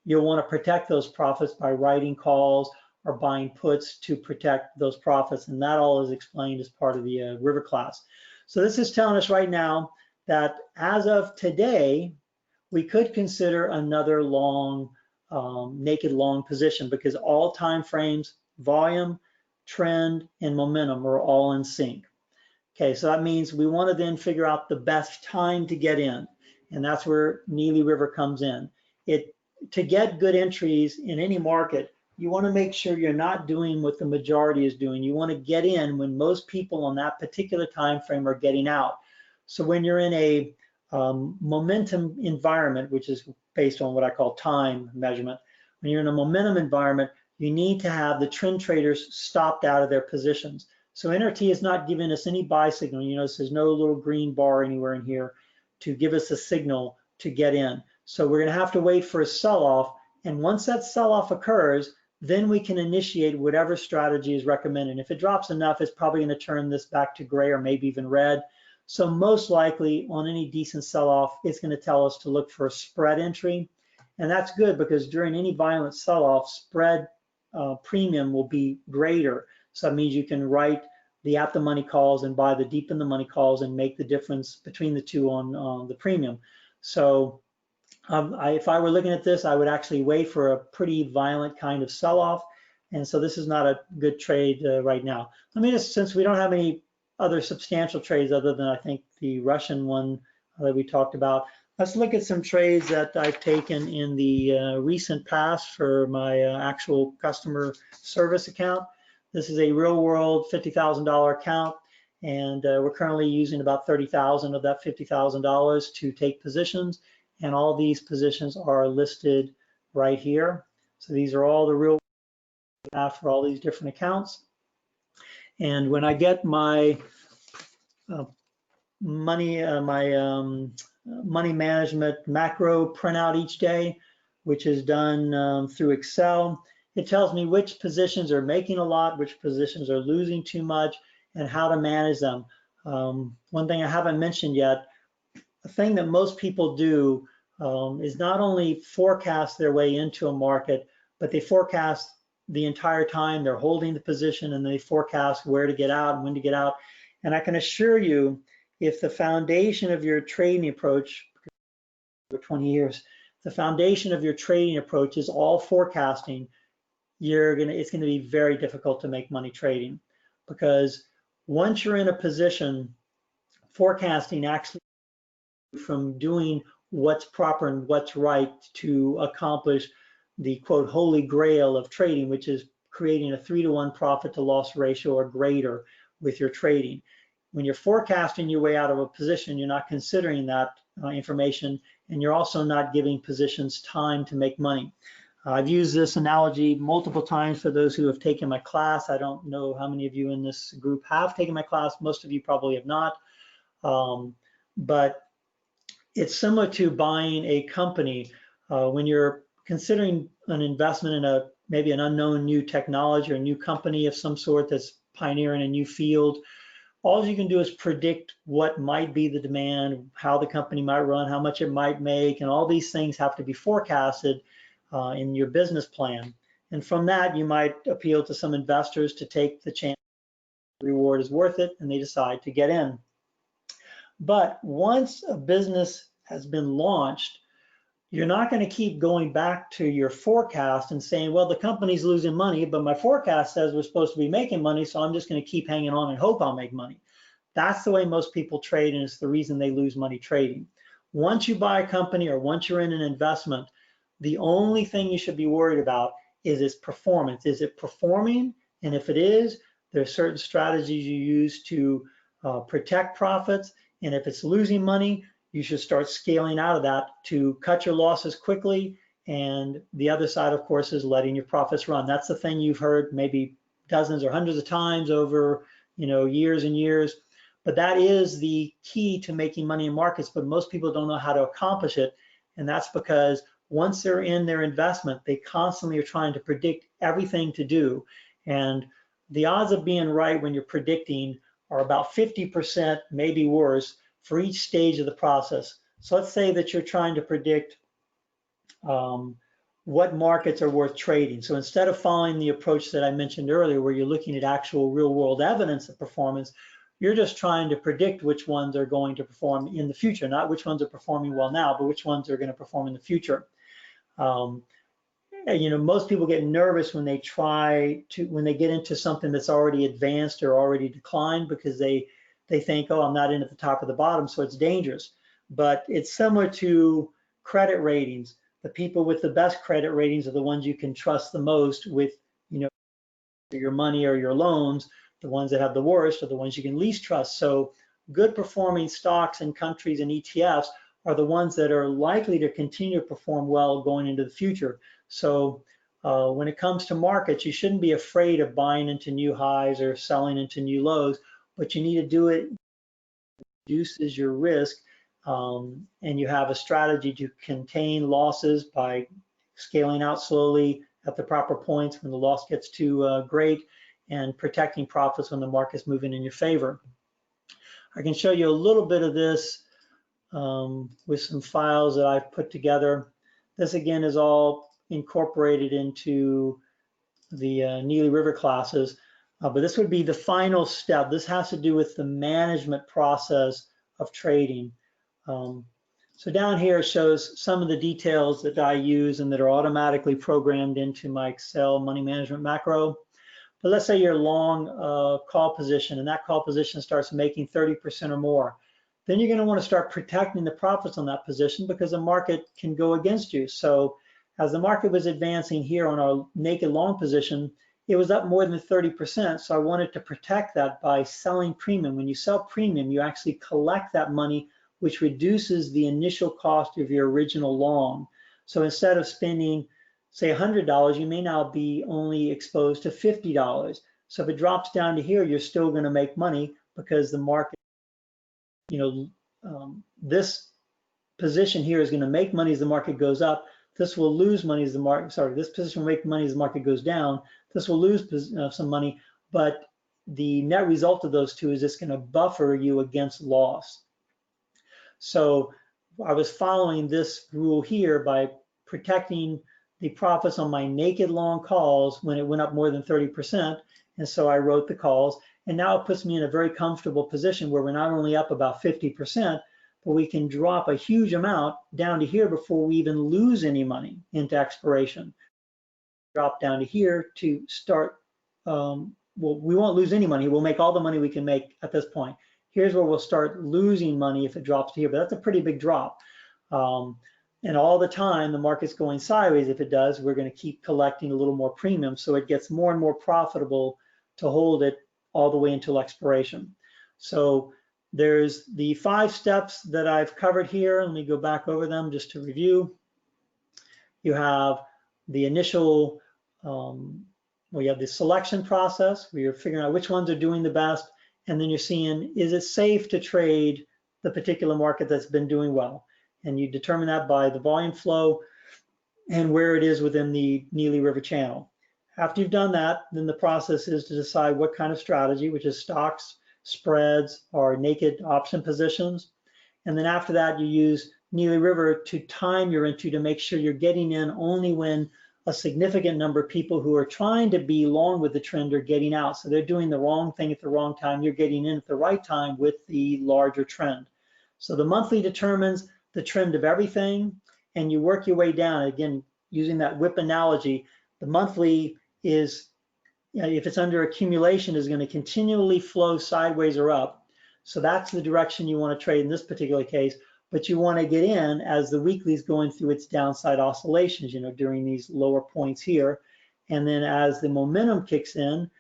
you'll want to protect those profits by writing calls or buying puts to protect those profits. And that all is explained as part of the river class. So this is telling us right now that as of today, we could consider another long, naked long position, because all time frames, volume, trend, and momentum are all in sync. Okay, so that means we want to then figure out the best time to get in, and that's where Neely River comes in. To get good entries in any market, you want to make sure you're not doing what the majority is doing. You want to get in when most people on that particular time frame are getting out. So when you're in a momentum environment, which is based on what I call time measurement, when you're in a momentum environment, you need to have the trend traders stopped out of their positions. So NRT is not giving us any buy signal. You notice there's no little green bar anywhere in here to give us a signal to get in. So we're going to have to wait for a sell-off, and once that sell-off occurs, then we can initiate whatever strategy is recommended. If it drops enough, it's probably going to turn this back to gray or maybe even red. So most likely on any decent sell-off, it's going to tell us to look for a spread entry, and that's good because during any violent sell-off, spread premium will be greater. So that means you can write the at the money calls and buy the deep in the money calls and make the difference between the two on the premium. So if I were looking at this, I would actually wait for a pretty violent kind of sell-off. And so this is not a good trade right now. Let me just, since we don't have any other substantial trades other than I think the Russian one that we talked about, let's look at some trades that I've taken in the recent past for my actual customer service account. This is a real world $50,000 account, and we're currently using about $30,000 of that $50,000 to take positions. And all these positions are listed right here. So these are all the real for all these different accounts. And when I get my money management macro printout each day, which is done through Excel, it tells me which positions are making a lot, which positions are losing too much, and how to manage them. One thing I haven't mentioned yet, a thing that most people do is not only forecast their way into a market, but they forecast the entire time they're holding the position, and they forecast where to get out and when to get out. And I can assure you, if the foundation of your trading approach, for 20 years, the foundation of your trading approach is all forecasting, it's gonna be very difficult to make money trading, because once you're in a position, forecasting actually from doing what's proper and what's right to accomplish the quote holy grail of trading, which is creating a 3-to-1 profit to loss ratio or greater with your trading. When you're forecasting your way out of a position, you're not considering that information, and you're also not giving positions time to make money. I've used this analogy multiple times for those who have taken my class. I don't know how many of you in this group have taken my class. Most of you probably have not. But it's similar to buying a company. When you're considering an investment in maybe an unknown new technology or a new company of some sort that's pioneering a new field, all you can do is predict what might be the demand, how the company might run, how much it might make, and all these things have to be forecasted in your business plan. And from that, you might appeal to some investors to take the chance the reward is worth it, and they decide to get in. But once a business has been launched, you're not going to keep going back to your forecast and saying, well, the company's losing money, but my forecast says we're supposed to be making money, so I'm just going to keep hanging on and hope I'll make money. That's the way most people trade, and it's the reason they lose money trading. Once you buy a company or once you're in an investment, the only thing you should be worried about is its performance. Is it performing? And if it is, there's certain strategies you use to protect profits. And if it's losing money, you should start scaling out of that to cut your losses quickly. And the other side, of course, is letting your profits run. That's the thing you've heard maybe dozens or hundreds of times over, years and years. But that is the key to making money in markets, but most people don't know how to accomplish it. And that's because once they're in their investment, they constantly are trying to predict everything to do. And the odds of being right when you're predicting are about 50%, maybe worse, for each stage of the process. So let's say that you're trying to predict what markets are worth trading. So instead of following the approach that I mentioned earlier, where you're looking at actual real world evidence of performance, you're just trying to predict which ones are going to perform in the future, not which ones are performing well now, but which ones are going to perform in the future. You know, most people get nervous when they when they get into something that's already advanced or already declined, because they think, oh, I'm not in at the top or the bottom, so it's dangerous. But it's similar to credit ratings. The people with the best credit ratings are the ones you can trust the most with, you know, your money or your loans. The ones that have the worst are the ones you can least trust. So good performing stocks and countries and ETFs are the ones that are likely to continue to perform well going into the future. So when it comes to markets, you shouldn't be afraid of buying into new highs or selling into new lows, but you need to do it, reduces your risk, and you have a strategy to contain losses by scaling out slowly at the proper points when the loss gets too great, and protecting profits when the market's moving in your favor. I can show you a little bit of this with some files that I've put together. This again is all incorporated into the Neely River classes, but this would be the final step. This has to do with the management process of trading. So down here shows some of the details that I use and that are automatically programmed into my Excel money management macro. But let's say you're long call position, and that call position starts making 30% or more. Then you're going to want to start protecting the profits on that position, because the market can go against you. So as the market was advancing here on our naked long position, it was up more than 30%. So I wanted to protect that by selling premium. When you sell premium, you actually collect that money, which reduces the initial cost of your original long. So instead of spending, say, $100, you may now be only exposed to $50. So if it drops down to here, you're still going to make money, because the market, you know, this position here is going to make money as the market goes up. This will lose money as the market, sorry, this position will make money as the market goes down. This will lose some money, but the net result of those two is it's going to buffer you against loss. So I was following this rule here by protecting the profits on my naked long calls when it went up more than 30%. And so I wrote the calls, and now it puts me in a very comfortable position where we're not only up about 50%, but we can drop a huge amount down to here before we even lose any money into expiration. Drop down to here to start, well, we won't lose any money. We'll make all the money we can make at this point. Here's where we'll start losing money if it drops to here, but that's a pretty big drop. And all the time the market's going sideways. If it does, we're going to keep collecting a little more premium, so it gets more and more profitable to hold it all the way until expiration. So there's the 5 steps that I've covered here. Let me go back over them just to review. You have the initial, well, you have the selection process where you're figuring out which ones are doing the best, and then you're seeing, is it safe to trade the particular market that's been doing well? And you determine that by the volume flow and where it is within the Neely River channel. After you've done that, then the process is to decide what kind of strategy, which is stocks, spreads, or naked option positions. And then after that, you use Neely River to time your entry to make sure you're getting in only when a significant number of people who are trying to be long with the trend are getting out. So they're doing the wrong thing at the wrong time. You're getting in at the right time with the larger trend. So the monthly determines the trend of everything, and you work your way down. Again, using that whip analogy, the monthly is, you know, if it's under accumulation, is going to continually flow sideways or up. So that's the direction you want to trade in this particular case, but you want to get in as the weekly is going through its downside oscillations, you know, during these lower points here. And then as the momentum kicks in,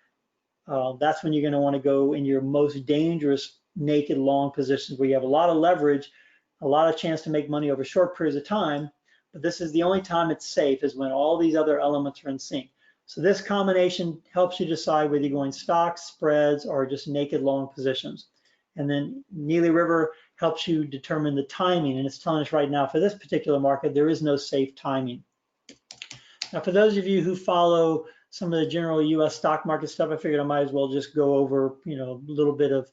that's when you're going to want to go in your most dangerous naked long positions where you have a lot of leverage, a lot of chance to make money over short periods of time. But this is the only time it's safe, is when all these other elements are in sync. So this combination helps you decide whether you're going stocks, spreads, or just naked long positions. And then Neely River helps you determine the timing, and it's telling us right now for this particular market, there is no safe timing. Now, for those of you who follow some of the general US stock market stuff, I figured I might as well just go over, you know, a little bit of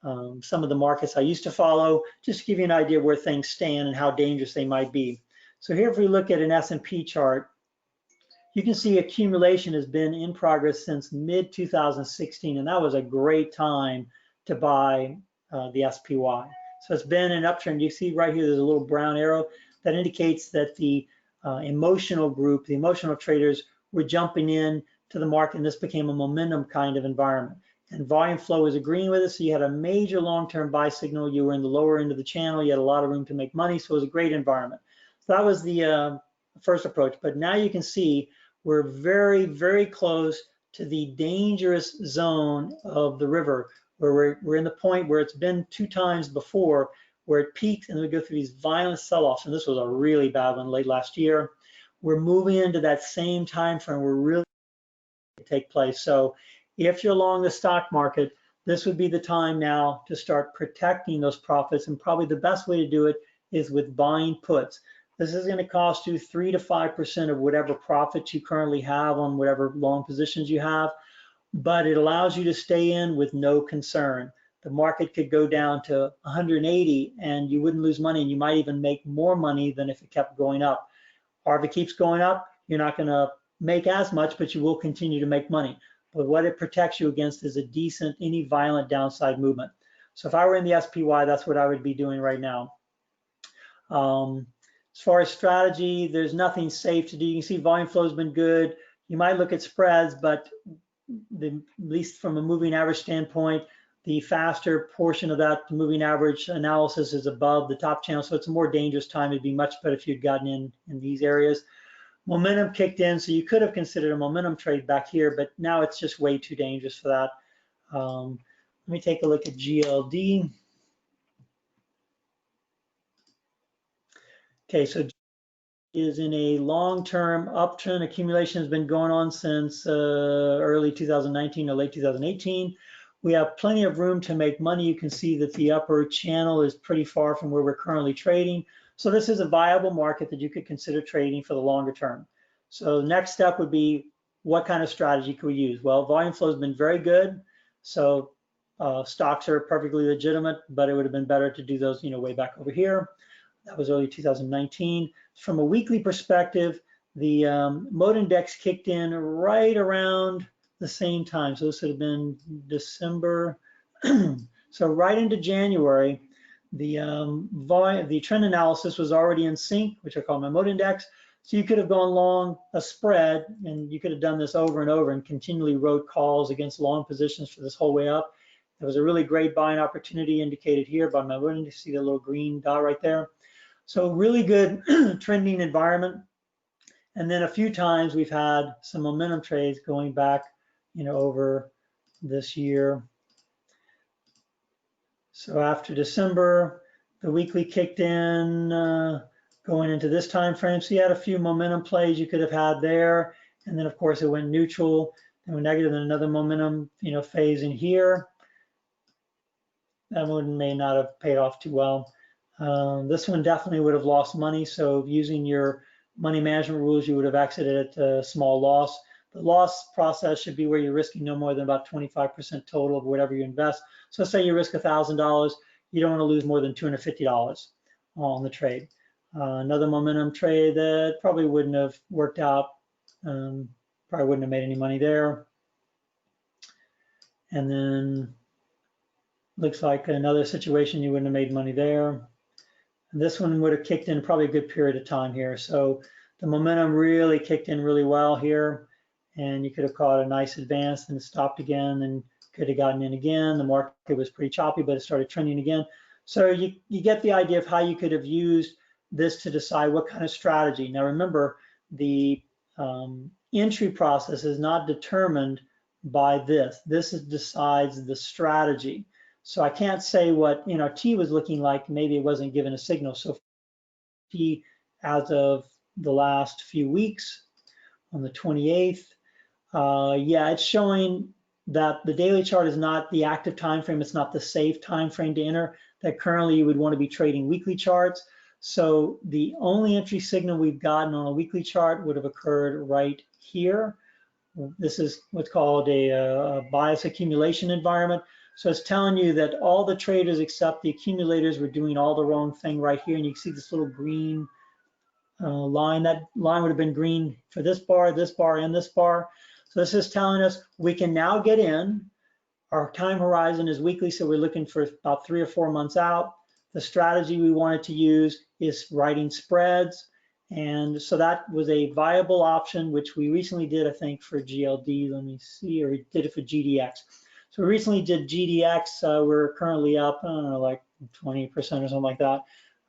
some of the markets I used to follow, just to give you an idea of where things stand and how dangerous they might be. So here, if we look at an S&P chart, you can see accumulation has been in progress since mid-2016, and that was a great time to buy the SPY. So it's been an uptrend. You see right here, there's a little brown arrow that indicates that the emotional group, the emotional traders, were jumping in to the market, and this became a momentum kind of environment. And volume flow was agreeing with it, so you had a major long-term buy signal. You were in the lower end of the channel. You had a lot of room to make money, so it was a great environment. So that was the first approach. But now you can see we're very, very close to the dangerous zone of the river, where we're in the point where it's been 2 times before, where it peaks and we go through these violent sell-offs. And this was a really bad one late last year. We're moving into that same time frame where really take place. So if you're long the stock market, this would be the time now to start protecting those profits. And probably the best way to do it is with buying puts. This is going to cost you 3 to 5% of whatever profits you currently have on whatever long positions you have, but it allows you to stay in with no concern. The market could go down to 180 and you wouldn't lose money, and you might even make more money than if it kept going up. Or if it keeps going up, you're not going to make as much, but you will continue to make money. But what it protects you against is a decent, any violent downside movement. So if I were in the SPY, that's what I would be doing right now. As far as strategy, there's nothing safe to do. You can see volume flow has been good. You might look at spreads, but at least from a moving average standpoint, the faster portion of that moving average analysis is above the top channel. So it's a more dangerous time. It'd be much better if you'd gotten in these areas. Momentum kicked in, so you could have considered a momentum trade back here, but now it's just way too dangerous for that. Let me take a look at GLD. Okay, so is in a long-term uptrend. Accumulation has been going on since early 2019 or late 2018. We have plenty of room to make money. You can see that the upper channel is pretty far from where we're currently trading. So this is a viable market that you could consider trading for the longer term. So the next step would be, what kind of strategy could we use? Well, volume flow has been very good. So stocks are perfectly legitimate, but it would have been better to do those, way back over here. That was early 2019. From a weekly perspective, the mode index kicked in right around the same time. So this would have been December. So right into January, the trend analysis was already in sync, which I call my mode index. So you could have gone long a spread, and you could have done this over and over and continually wrote calls against long positions for this whole way up. There was a really great buying opportunity indicated here by my mode index. See the little green dot right there. So really good trending environment. And then a few times we've had some momentum trades going back, over this year. So after December, the weekly kicked in going into this time frame. So you had a few momentum plays you could have had there. And then of course it went neutral, then went negative, and another momentum, phase in here. That one may not have paid off too well. This one definitely would have lost money. So using your money management rules, you would have exited at a small loss. The loss process should be where you're risking no more than about 25% total of whatever you invest. So say you risk $1,000, you don't want to lose more than $250 on the trade. Another momentum trade that probably wouldn't have worked out, probably wouldn't have made any money there. And then looks like another situation you wouldn't have made money there. And this one would have kicked in probably a good period of time here. So the momentum really kicked in really well here, and you could have caught a nice advance and stopped again and could have gotten in again. The market was pretty choppy, but it started trending again. So you get the idea of how you could have used this to decide what kind of strategy. Now remember, the entry process is not determined by this. This decides the strategy. So I can't say what T was looking like. Maybe it wasn't given a signal. So T, as of the last few weeks, on the 28th, yeah, it's showing that the daily chart is not the active time frame. It's not the safe time frame to enter. That currently you would want to be trading weekly charts. So the only entry signal we've gotten on a weekly chart would have occurred right here. This is what's called a bias accumulation environment. So it's telling you that all the traders except the accumulators were doing all the wrong thing right here. And you can see this little green line. That line would have been green for this bar, and this bar. So this is telling us we can now get in. Our time horizon is weekly, so we're looking for about 3 or 4 months out. The strategy we wanted to use is writing spreads. And so that was a viable option, which we recently did, I think, for GLD. Let me see, or we did it for GDX. So we recently did GDX. We're currently up, I don't know, like 20% or something like that.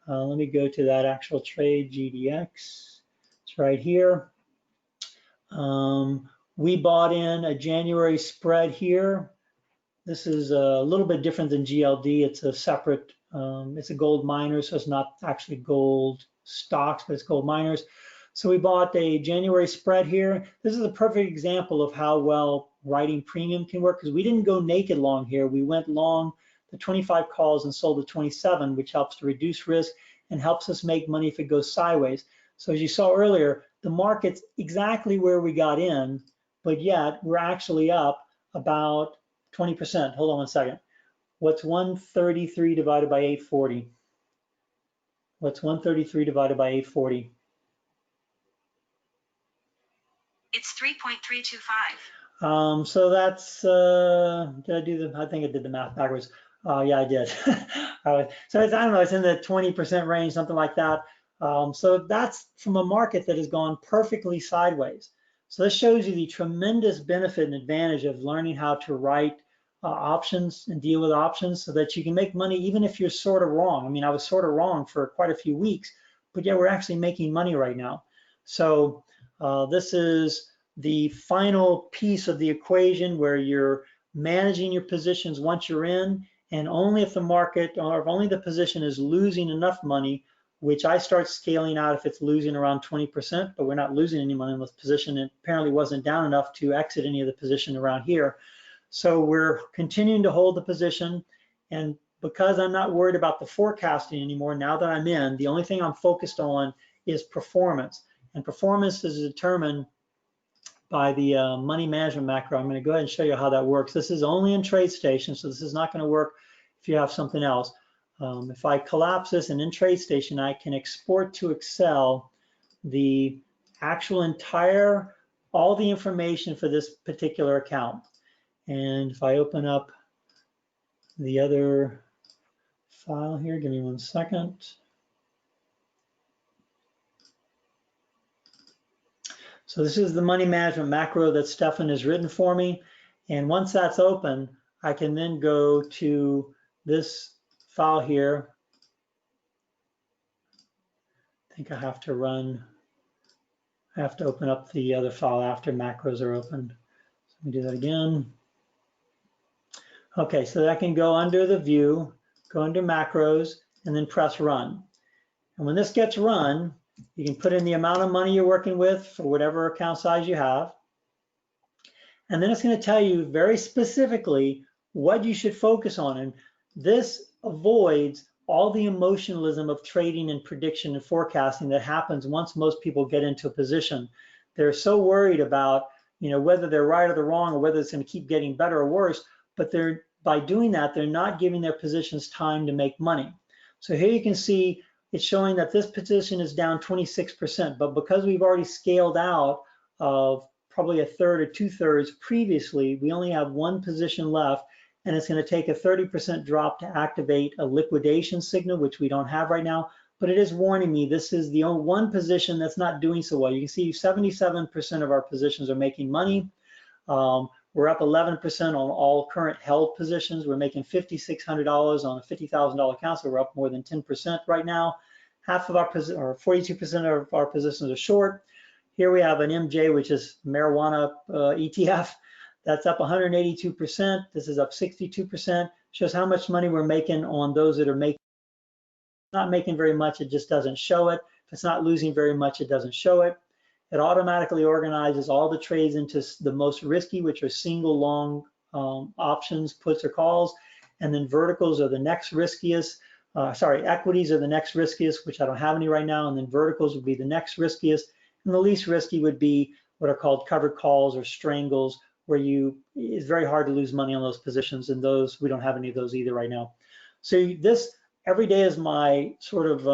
Let me go to that actual trade, GDX. It's right here. We bought in a January spread here. This is a little bit different than GLD. It's a separate, it's a gold miner, so it's not actually gold stocks, but it's gold miners. So we bought a January spread here. This is a perfect example of how well writing premium can work, because we didn't go naked long here. We went long the 25 calls and sold the 27, which helps to reduce risk and helps us make money if it goes sideways. So as you saw earlier, the market's exactly where we got in, but yet we're actually up about 20%. Hold on one second. What's 133 divided by 840? What's 133 divided by 840? It's 3.325. So that's, did I do the, I think I did the math backwards. Yeah, I did. So it's, I don't know, it's in the 20% range, something like that. So that's from a market that has gone perfectly sideways. So this shows you the tremendous benefit and advantage of learning how to write options and deal with options so that you can make money even if you're sort of wrong. I mean, I was sort of wrong for quite a few weeks, but yeah, we're actually making money right now. So this is the final piece of the equation where you're managing your positions once you're in, and only if the market or if only the position is losing enough money, which I start scaling out if it's losing around 20%, but we're not losing any money in this position. It apparently wasn't down enough to exit any of the position around here. So we're continuing to hold the position, and because I'm not worried about the forecasting anymore, now that I'm in, the only thing I'm focused on is performance. And performance is determined by the money management macro. I'm going to go ahead and show you how that works. This is only in TradeStation, so this is not going to work if you have something else. If I collapse this and in TradeStation, I can export to Excel the actual entire, all the information for this particular account. And if I open up the other file here, give me 1 second. So this is the money management macro that Stefan has written for me. And once that's open, I can then go to this file here. I think I have to open up the other file after macros are opened. So let me do that again. Okay, so I can go under the view, go under macros, and then press run. And when this gets run, you can put in the amount of money you're working with for whatever account size you have. And then it's going to tell you very specifically what you should focus on. And this avoids all the emotionalism of trading and prediction and forecasting that happens once most people get into a position. They're so worried about, whether they're right or they're wrong, or whether it's going to keep getting better or worse. But by doing that, they're not giving their positions time to make money. So here you can see it's showing that this position is down 26%, but because we've already scaled out of probably a third or 2/3 previously, we only have one position left, and it's going to take a 30% drop to activate a liquidation signal, which we don't have right now, but it is warning me this is the only one position that's not doing so well. You can see 77% of our positions are making money. We're up 11% on all current held positions. We're making $5,600 on a $50,000 account, so we're up more than 10% right now. Half of our positions, or 42% of our positions are short. Here we have an MJ, which is marijuana ETF. That's up 182%. This is up 62%. Shows how much money we're making on those that are not making very much. It just doesn't show it. If it's not losing very much, it doesn't show it. It automatically organizes all the trades into the most risky, which are single long options, puts or calls, and then verticals are the next riskiest. Equities are the next riskiest, which I don't have any right now, and then verticals would be the next riskiest, and the least risky would be what are called covered calls or strangles, where it's very hard to lose money on those positions, and those, we don't have any of those either right now. So this every day is my sort of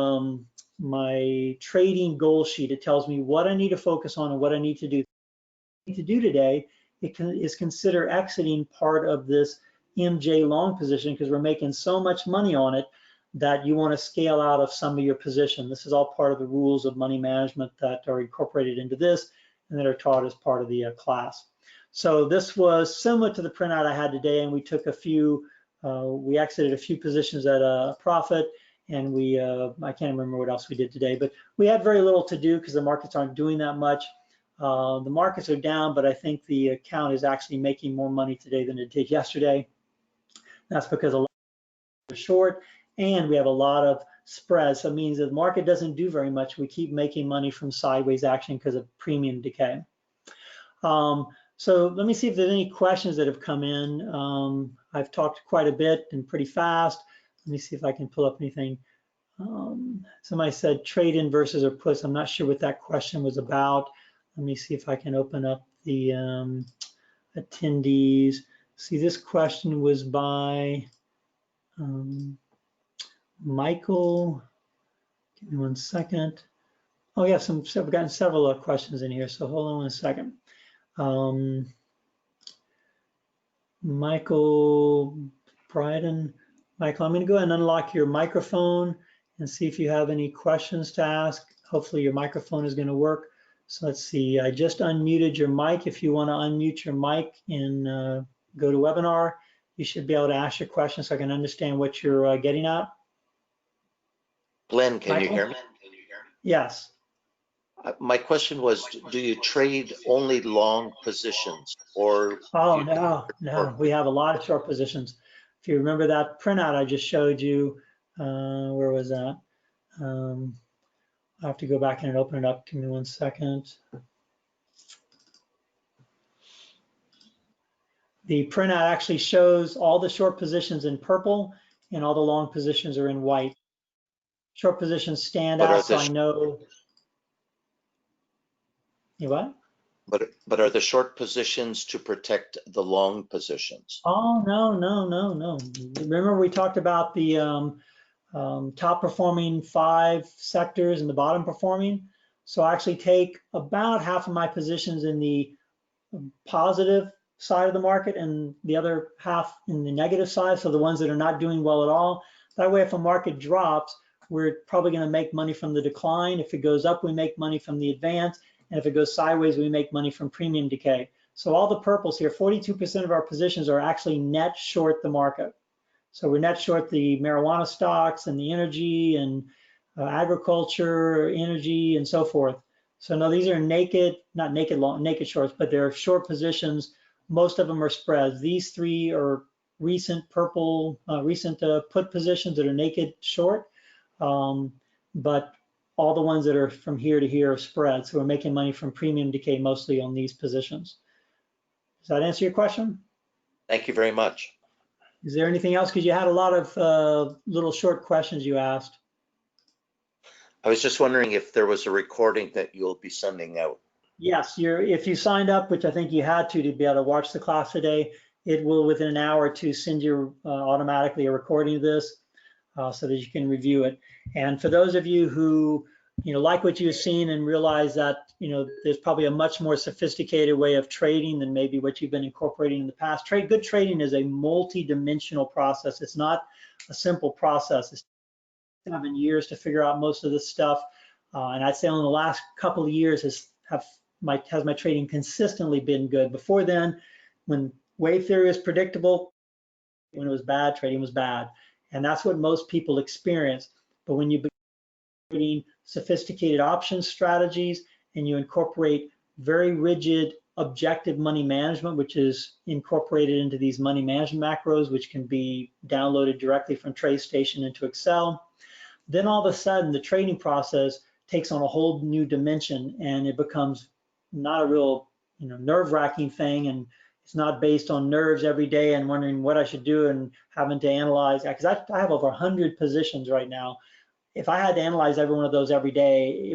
my trading goal sheet. It tells me what I need to focus on and what I need to do. Today, is consider exiting part of this MJ long position, because we're making so much money on it that you want to scale out of some of your position. This is all part of the rules of money management that are incorporated into this and that are taught as part of the class. So this was similar to the printout I had today, and we took a few, we exited a few positions at a profit, and we, I can't remember what else we did today, but we had very little to do because the markets aren't doing that much. The markets are down, but I think the account is actually making more money today than it did yesterday. That's because a lot are short, and we have a lot of spreads. So it means that the market doesn't do very much. We keep making money from sideways action because of premium decay. So let me see if there's any questions that have come in. I've talked quite a bit and pretty fast. Let me see if I can pull up anything. Somebody said trade in versus or puts. I'm not sure what that question was about. Let me see if I can open up the attendees. See, this question was by Michael. Give me 1 second. Oh, yeah, we've gotten several questions in here, so hold on 1 second. Michael Bryden. Michael, I'm going to go ahead and unlock your microphone and see if you have any questions to ask. Hopefully your microphone is going to work. So let's see, I just unmuted your mic. If you want to unmute your mic and go to webinar, you should be able to ask your question so I can understand what you're getting at. Glenn, can Michael? you hear me? Yes. My question was, do you trade only long positions or? Oh, no, we have a lot of short positions. If you remember that printout I just showed you, where was that? I have to go back and open it up. Give me 1 second. The printout actually shows all the short positions in purple and all the long positions are in white. Short positions stand out, so I know. You what? But are the short positions to protect the long positions? Oh, no. Remember we talked about the top performing 5 sectors and the bottom performing. So I actually take about half of my positions in the positive side of the market and the other half in the negative side. So the ones that are not doing well at all. That way, if a market drops, we're probably going to make money from the decline. If it goes up, we make money from the advance. And if it goes sideways, we make money from premium decay. So all the purples here, 42% of our positions are actually net short the market. So we're net short the marijuana stocks and the energy and agriculture, energy, and so forth. So no, these are naked, not naked long, naked shorts, but they're short positions. Most of them are spreads. These 3 are recent purple, recent put positions that are naked short, but all the ones that are from here to here are spreads. So we're making money from premium decay mostly on these positions. Does that answer your question? Thank you very much. Is there anything else? Because you had a lot of little short questions you asked. I was just wondering if there was a recording that you'll be sending out. Yes, if you signed up, which I think you had to be able to watch the class today, it will within an hour or two send you automatically a recording of this so that you can review it. And for those of you who like what you've seen and realize that there's probably a much more sophisticated way of trading than maybe what you've been incorporating in the past. Good trading is a multi-dimensional process. It's not a simple process. It's 7 years to figure out most of this stuff. And I'd say in the last couple of years has my trading consistently been good. Before then, when wave theory was predictable, when it was bad, trading was bad. And that's what most people experience. But when you begin sophisticated option strategies and you incorporate very rigid objective money management, which is incorporated into these money management macros, which can be downloaded directly from TradeStation into Excel, then all of a sudden the trading process takes on a whole new dimension and it becomes not a real nerve-wracking thing, and it's not based on nerves every day and wondering what I should do and having to analyze, because I have over 100 positions right now. If I had to analyze every one of those every day,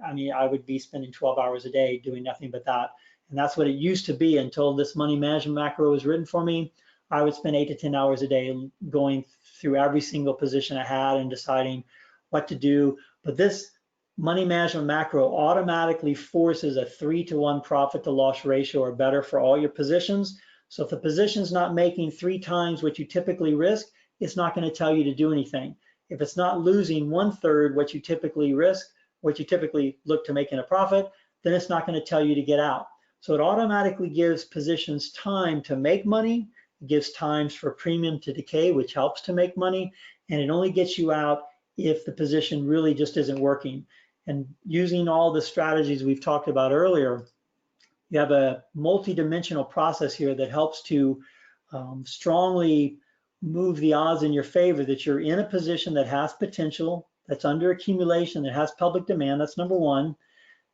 I would be spending 12 hours a day doing nothing but that. And that's what it used to be until this money management macro was written for me. I would spend 8 to 10 hours a day going through every single position I had and deciding what to do. But this money management macro automatically forces a 3-to-1 profit to loss ratio or better for all your positions. So if the position's not making 3 times what you typically risk, it's not going to tell you to do anything. If it's not losing 1/3 what you typically risk, what you typically look to make in a profit, then it's not going to tell you to get out. So it automatically gives positions time to make money. It gives times for premium to decay, which helps to make money, and it only gets you out if the position really just isn't working. And using all the strategies we've talked about earlier, you have a multi-dimensional process here that helps to strongly move the odds in your favor that you're in a position that has potential, that's under accumulation, that has public demand. That's number one.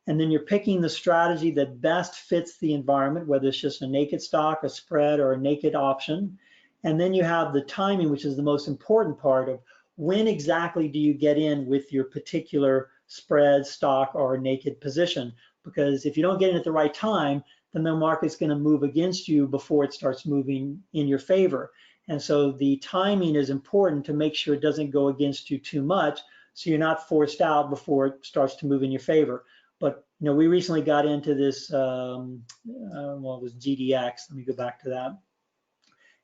And then you're picking the strategy that best fits the environment, whether it's just a naked stock, a spread, or a naked option. And then you have the timing, which is the most important part of when exactly do you get in with your particular spread, stock, or naked position. Because if you don't get in at the right time, then the market's going to move against you before it starts moving in your favor. And so the timing is important to make sure it doesn't go against you too much, so you're not forced out before it starts to move in your favor. But you know, we recently got into this, well, it was GDX. Let me go back to that.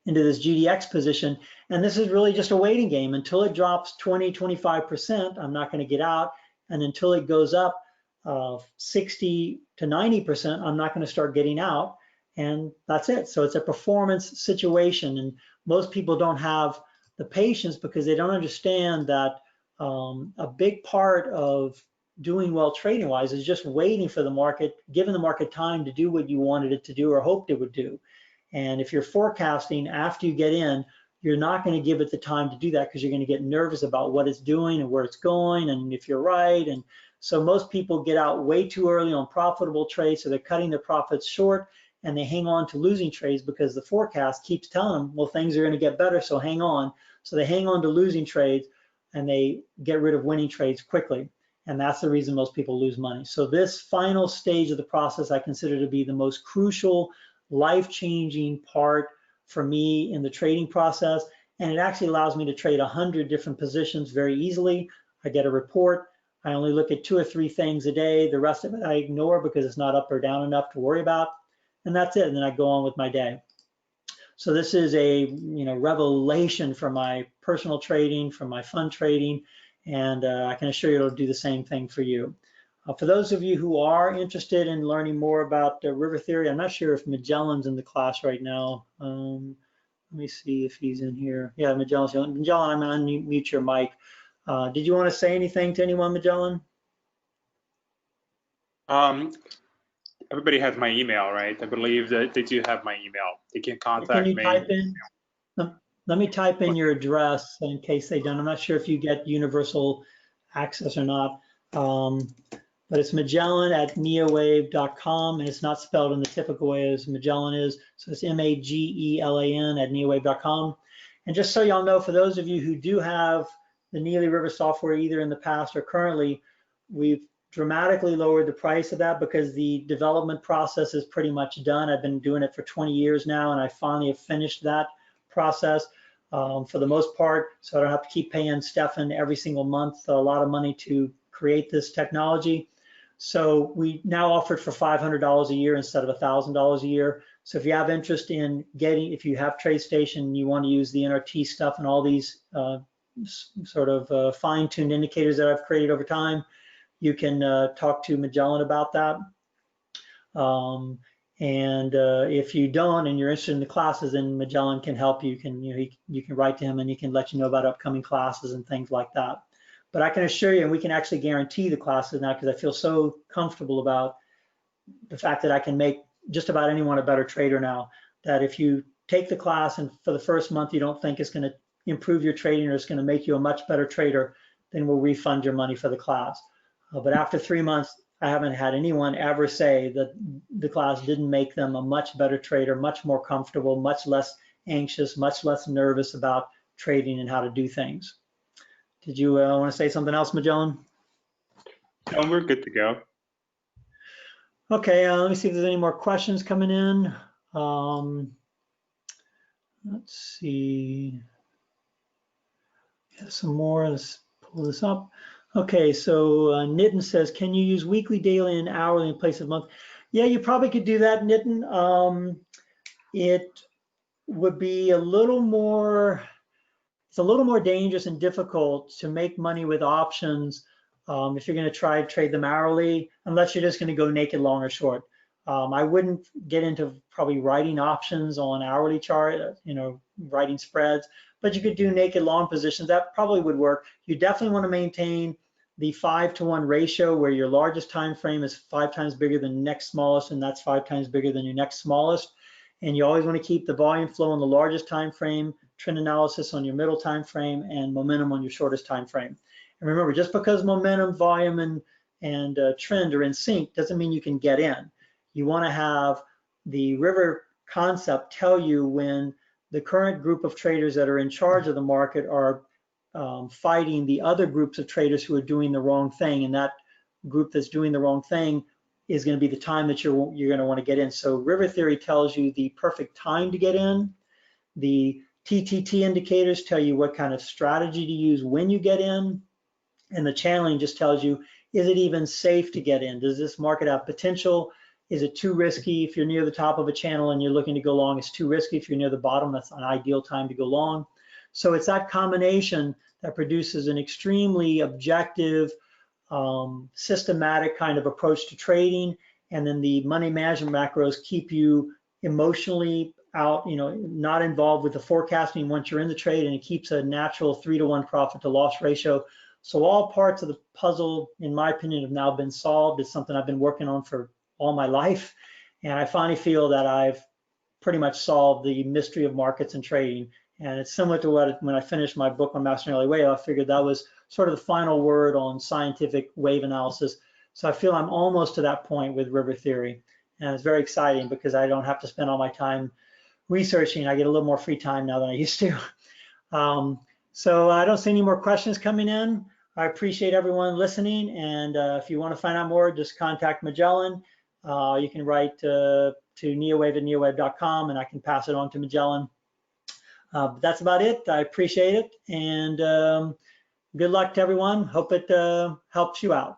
Into this GDX position, and this is really just a waiting game. Until it drops 20-25%, I'm not going to get out, and until it goes up 60 to 90%, I'm not going to start getting out, and that's it. So it's a performance situation, and most people don't have the patience because they don't understand that a big part of doing well trading wise is just waiting for the market, giving the market time to do what you wanted it to do or hoped it would do. And if you're forecasting after you get in, you're not going to give it the time to do that because you're going to get nervous about what it's doing and where it's going and if you're right. And so most people get out way too early on profitable trades, so they're cutting their profits short and they hang on to losing trades because the forecast keeps telling them, well, things are going to get better, so hang on. So they hang on to losing trades and they get rid of winning trades quickly. And that's the reason most people lose money. So this final stage of the process I consider to be the most crucial, life-changing part for me in the trading process. And it actually allows me to trade 100 different positions very easily. I get a report. I only look at 2 or 3 things a day. The rest of it I ignore because it's not up or down enough to worry about. And that's it. And then I go on with my day. So this is a revelation for my personal trading, for my fund trading. And I can assure you it'll do the same thing for you. For those of you who are interested in learning more about river theory, I'm not sure if Magellan's in the class right now. Let me see if he's in here. Yeah, Magellan's. Magellan, I'm going to unmute your mic. Did you want to say anything to anyone, Magellan? Everybody has my email, right? I believe that they do have my email. They can contact me. Type in? Let me type in your address in case they don't. I'm not sure if you get universal access or not, but it's Magellan@NEoWave.com, and it's not spelled in the typical way as Magellan is. So it's Magellan @NEoWave.com. And just so y'all know, for those of you who do have the Neely River software either in the past or currently, we've dramatically lowered the price of that because the development process is pretty much done. I've been doing it for 20 years now, and I finally have finished that process for the most part, so I don't have to keep paying Stefan every single month a lot of money to create this technology. So we now offer it for $500 a year instead of $1,000 a year. So if you have interest in if you have TradeStation and you want to use the NRT stuff and all these sort of fine-tuned indicators that I've created over time, you can talk to Magellan about that. If you don't and you're interested in the classes, then Magellan can help you. You can write to him and he can let you know about upcoming classes and things like that. But I can assure you, and we can actually guarantee the classes now because I feel so comfortable about the fact that I can make just about anyone a better trader now, that if you take the class and for the first month you don't think it's going to improve your trading or it's going to make you a much better trader, then we'll refund your money for the class. But after 3 months, I haven't had anyone ever say that the class didn't make them a much better trader, much more comfortable, much less anxious, much less nervous about trading and how to do things. Did you want to say something else, Magellan? No, we're good to go. Okay, let me see if there's any more questions coming in. Let's see. Have some more. Let's pull this up. Okay, so Nitin says, can you use weekly, daily, and hourly in place of month? Yeah, you probably could do that, Nitin. It would be a little more, it's a little more dangerous and difficult to make money with options if you're going to try to trade them hourly, unless you're just going to go naked long or short. I wouldn't get into probably writing options on hourly chart, writing spreads, but you could do naked long positions. That probably would work. You definitely want to maintain the 5-to-1 ratio where your largest time frame is 5 times bigger than the next smallest, and that's 5 times bigger than your next smallest. And you always want to keep the volume flow on the largest time frame, trend analysis on your middle time frame, and momentum on your shortest time frame. And remember, just because momentum, volume, and trend are in sync doesn't mean you can get in. You want to have the river concept tell you when the current group of traders that are in charge of the market are fighting the other groups of traders who are doing the wrong thing, and that group that's doing the wrong thing is going to be the time that you're going to want to get in. So river theory tells you the perfect time to get in. The TTT indicators tell you what kind of strategy to use when you get in, and the channeling just tells you, is it even safe to get in? Does this market have potential? Is it too risky? If you're near the top of a channel and you're looking to go long, it's too risky. If you're near the bottom, that's an ideal time to go long. So it's that combination that produces an extremely objective, systematic kind of approach to trading. And then the money management macros keep you emotionally out, not involved with the forecasting once you're in the trade, and it keeps a natural 3-to-1 profit to loss ratio. So all parts of the puzzle, in my opinion, have now been solved. It's something I've been working on for all my life. And I finally feel that I've pretty much solved the mystery of markets and trading. And it's similar to when I finished my book on Mastering Elliott Wave, I figured that was sort of the final word on scientific wave analysis. So I feel I'm almost to that point with river theory. And it's very exciting because I don't have to spend all my time researching. I get a little more free time now than I used to. So I don't see any more questions coming in. I appreciate everyone listening. And if you want to find out more, just contact Magellan. You can write to NEoWave at NEoWave.com, and I can pass it on to Magellan. But that's about it. I appreciate it. And good luck to everyone. Hope it helps you out.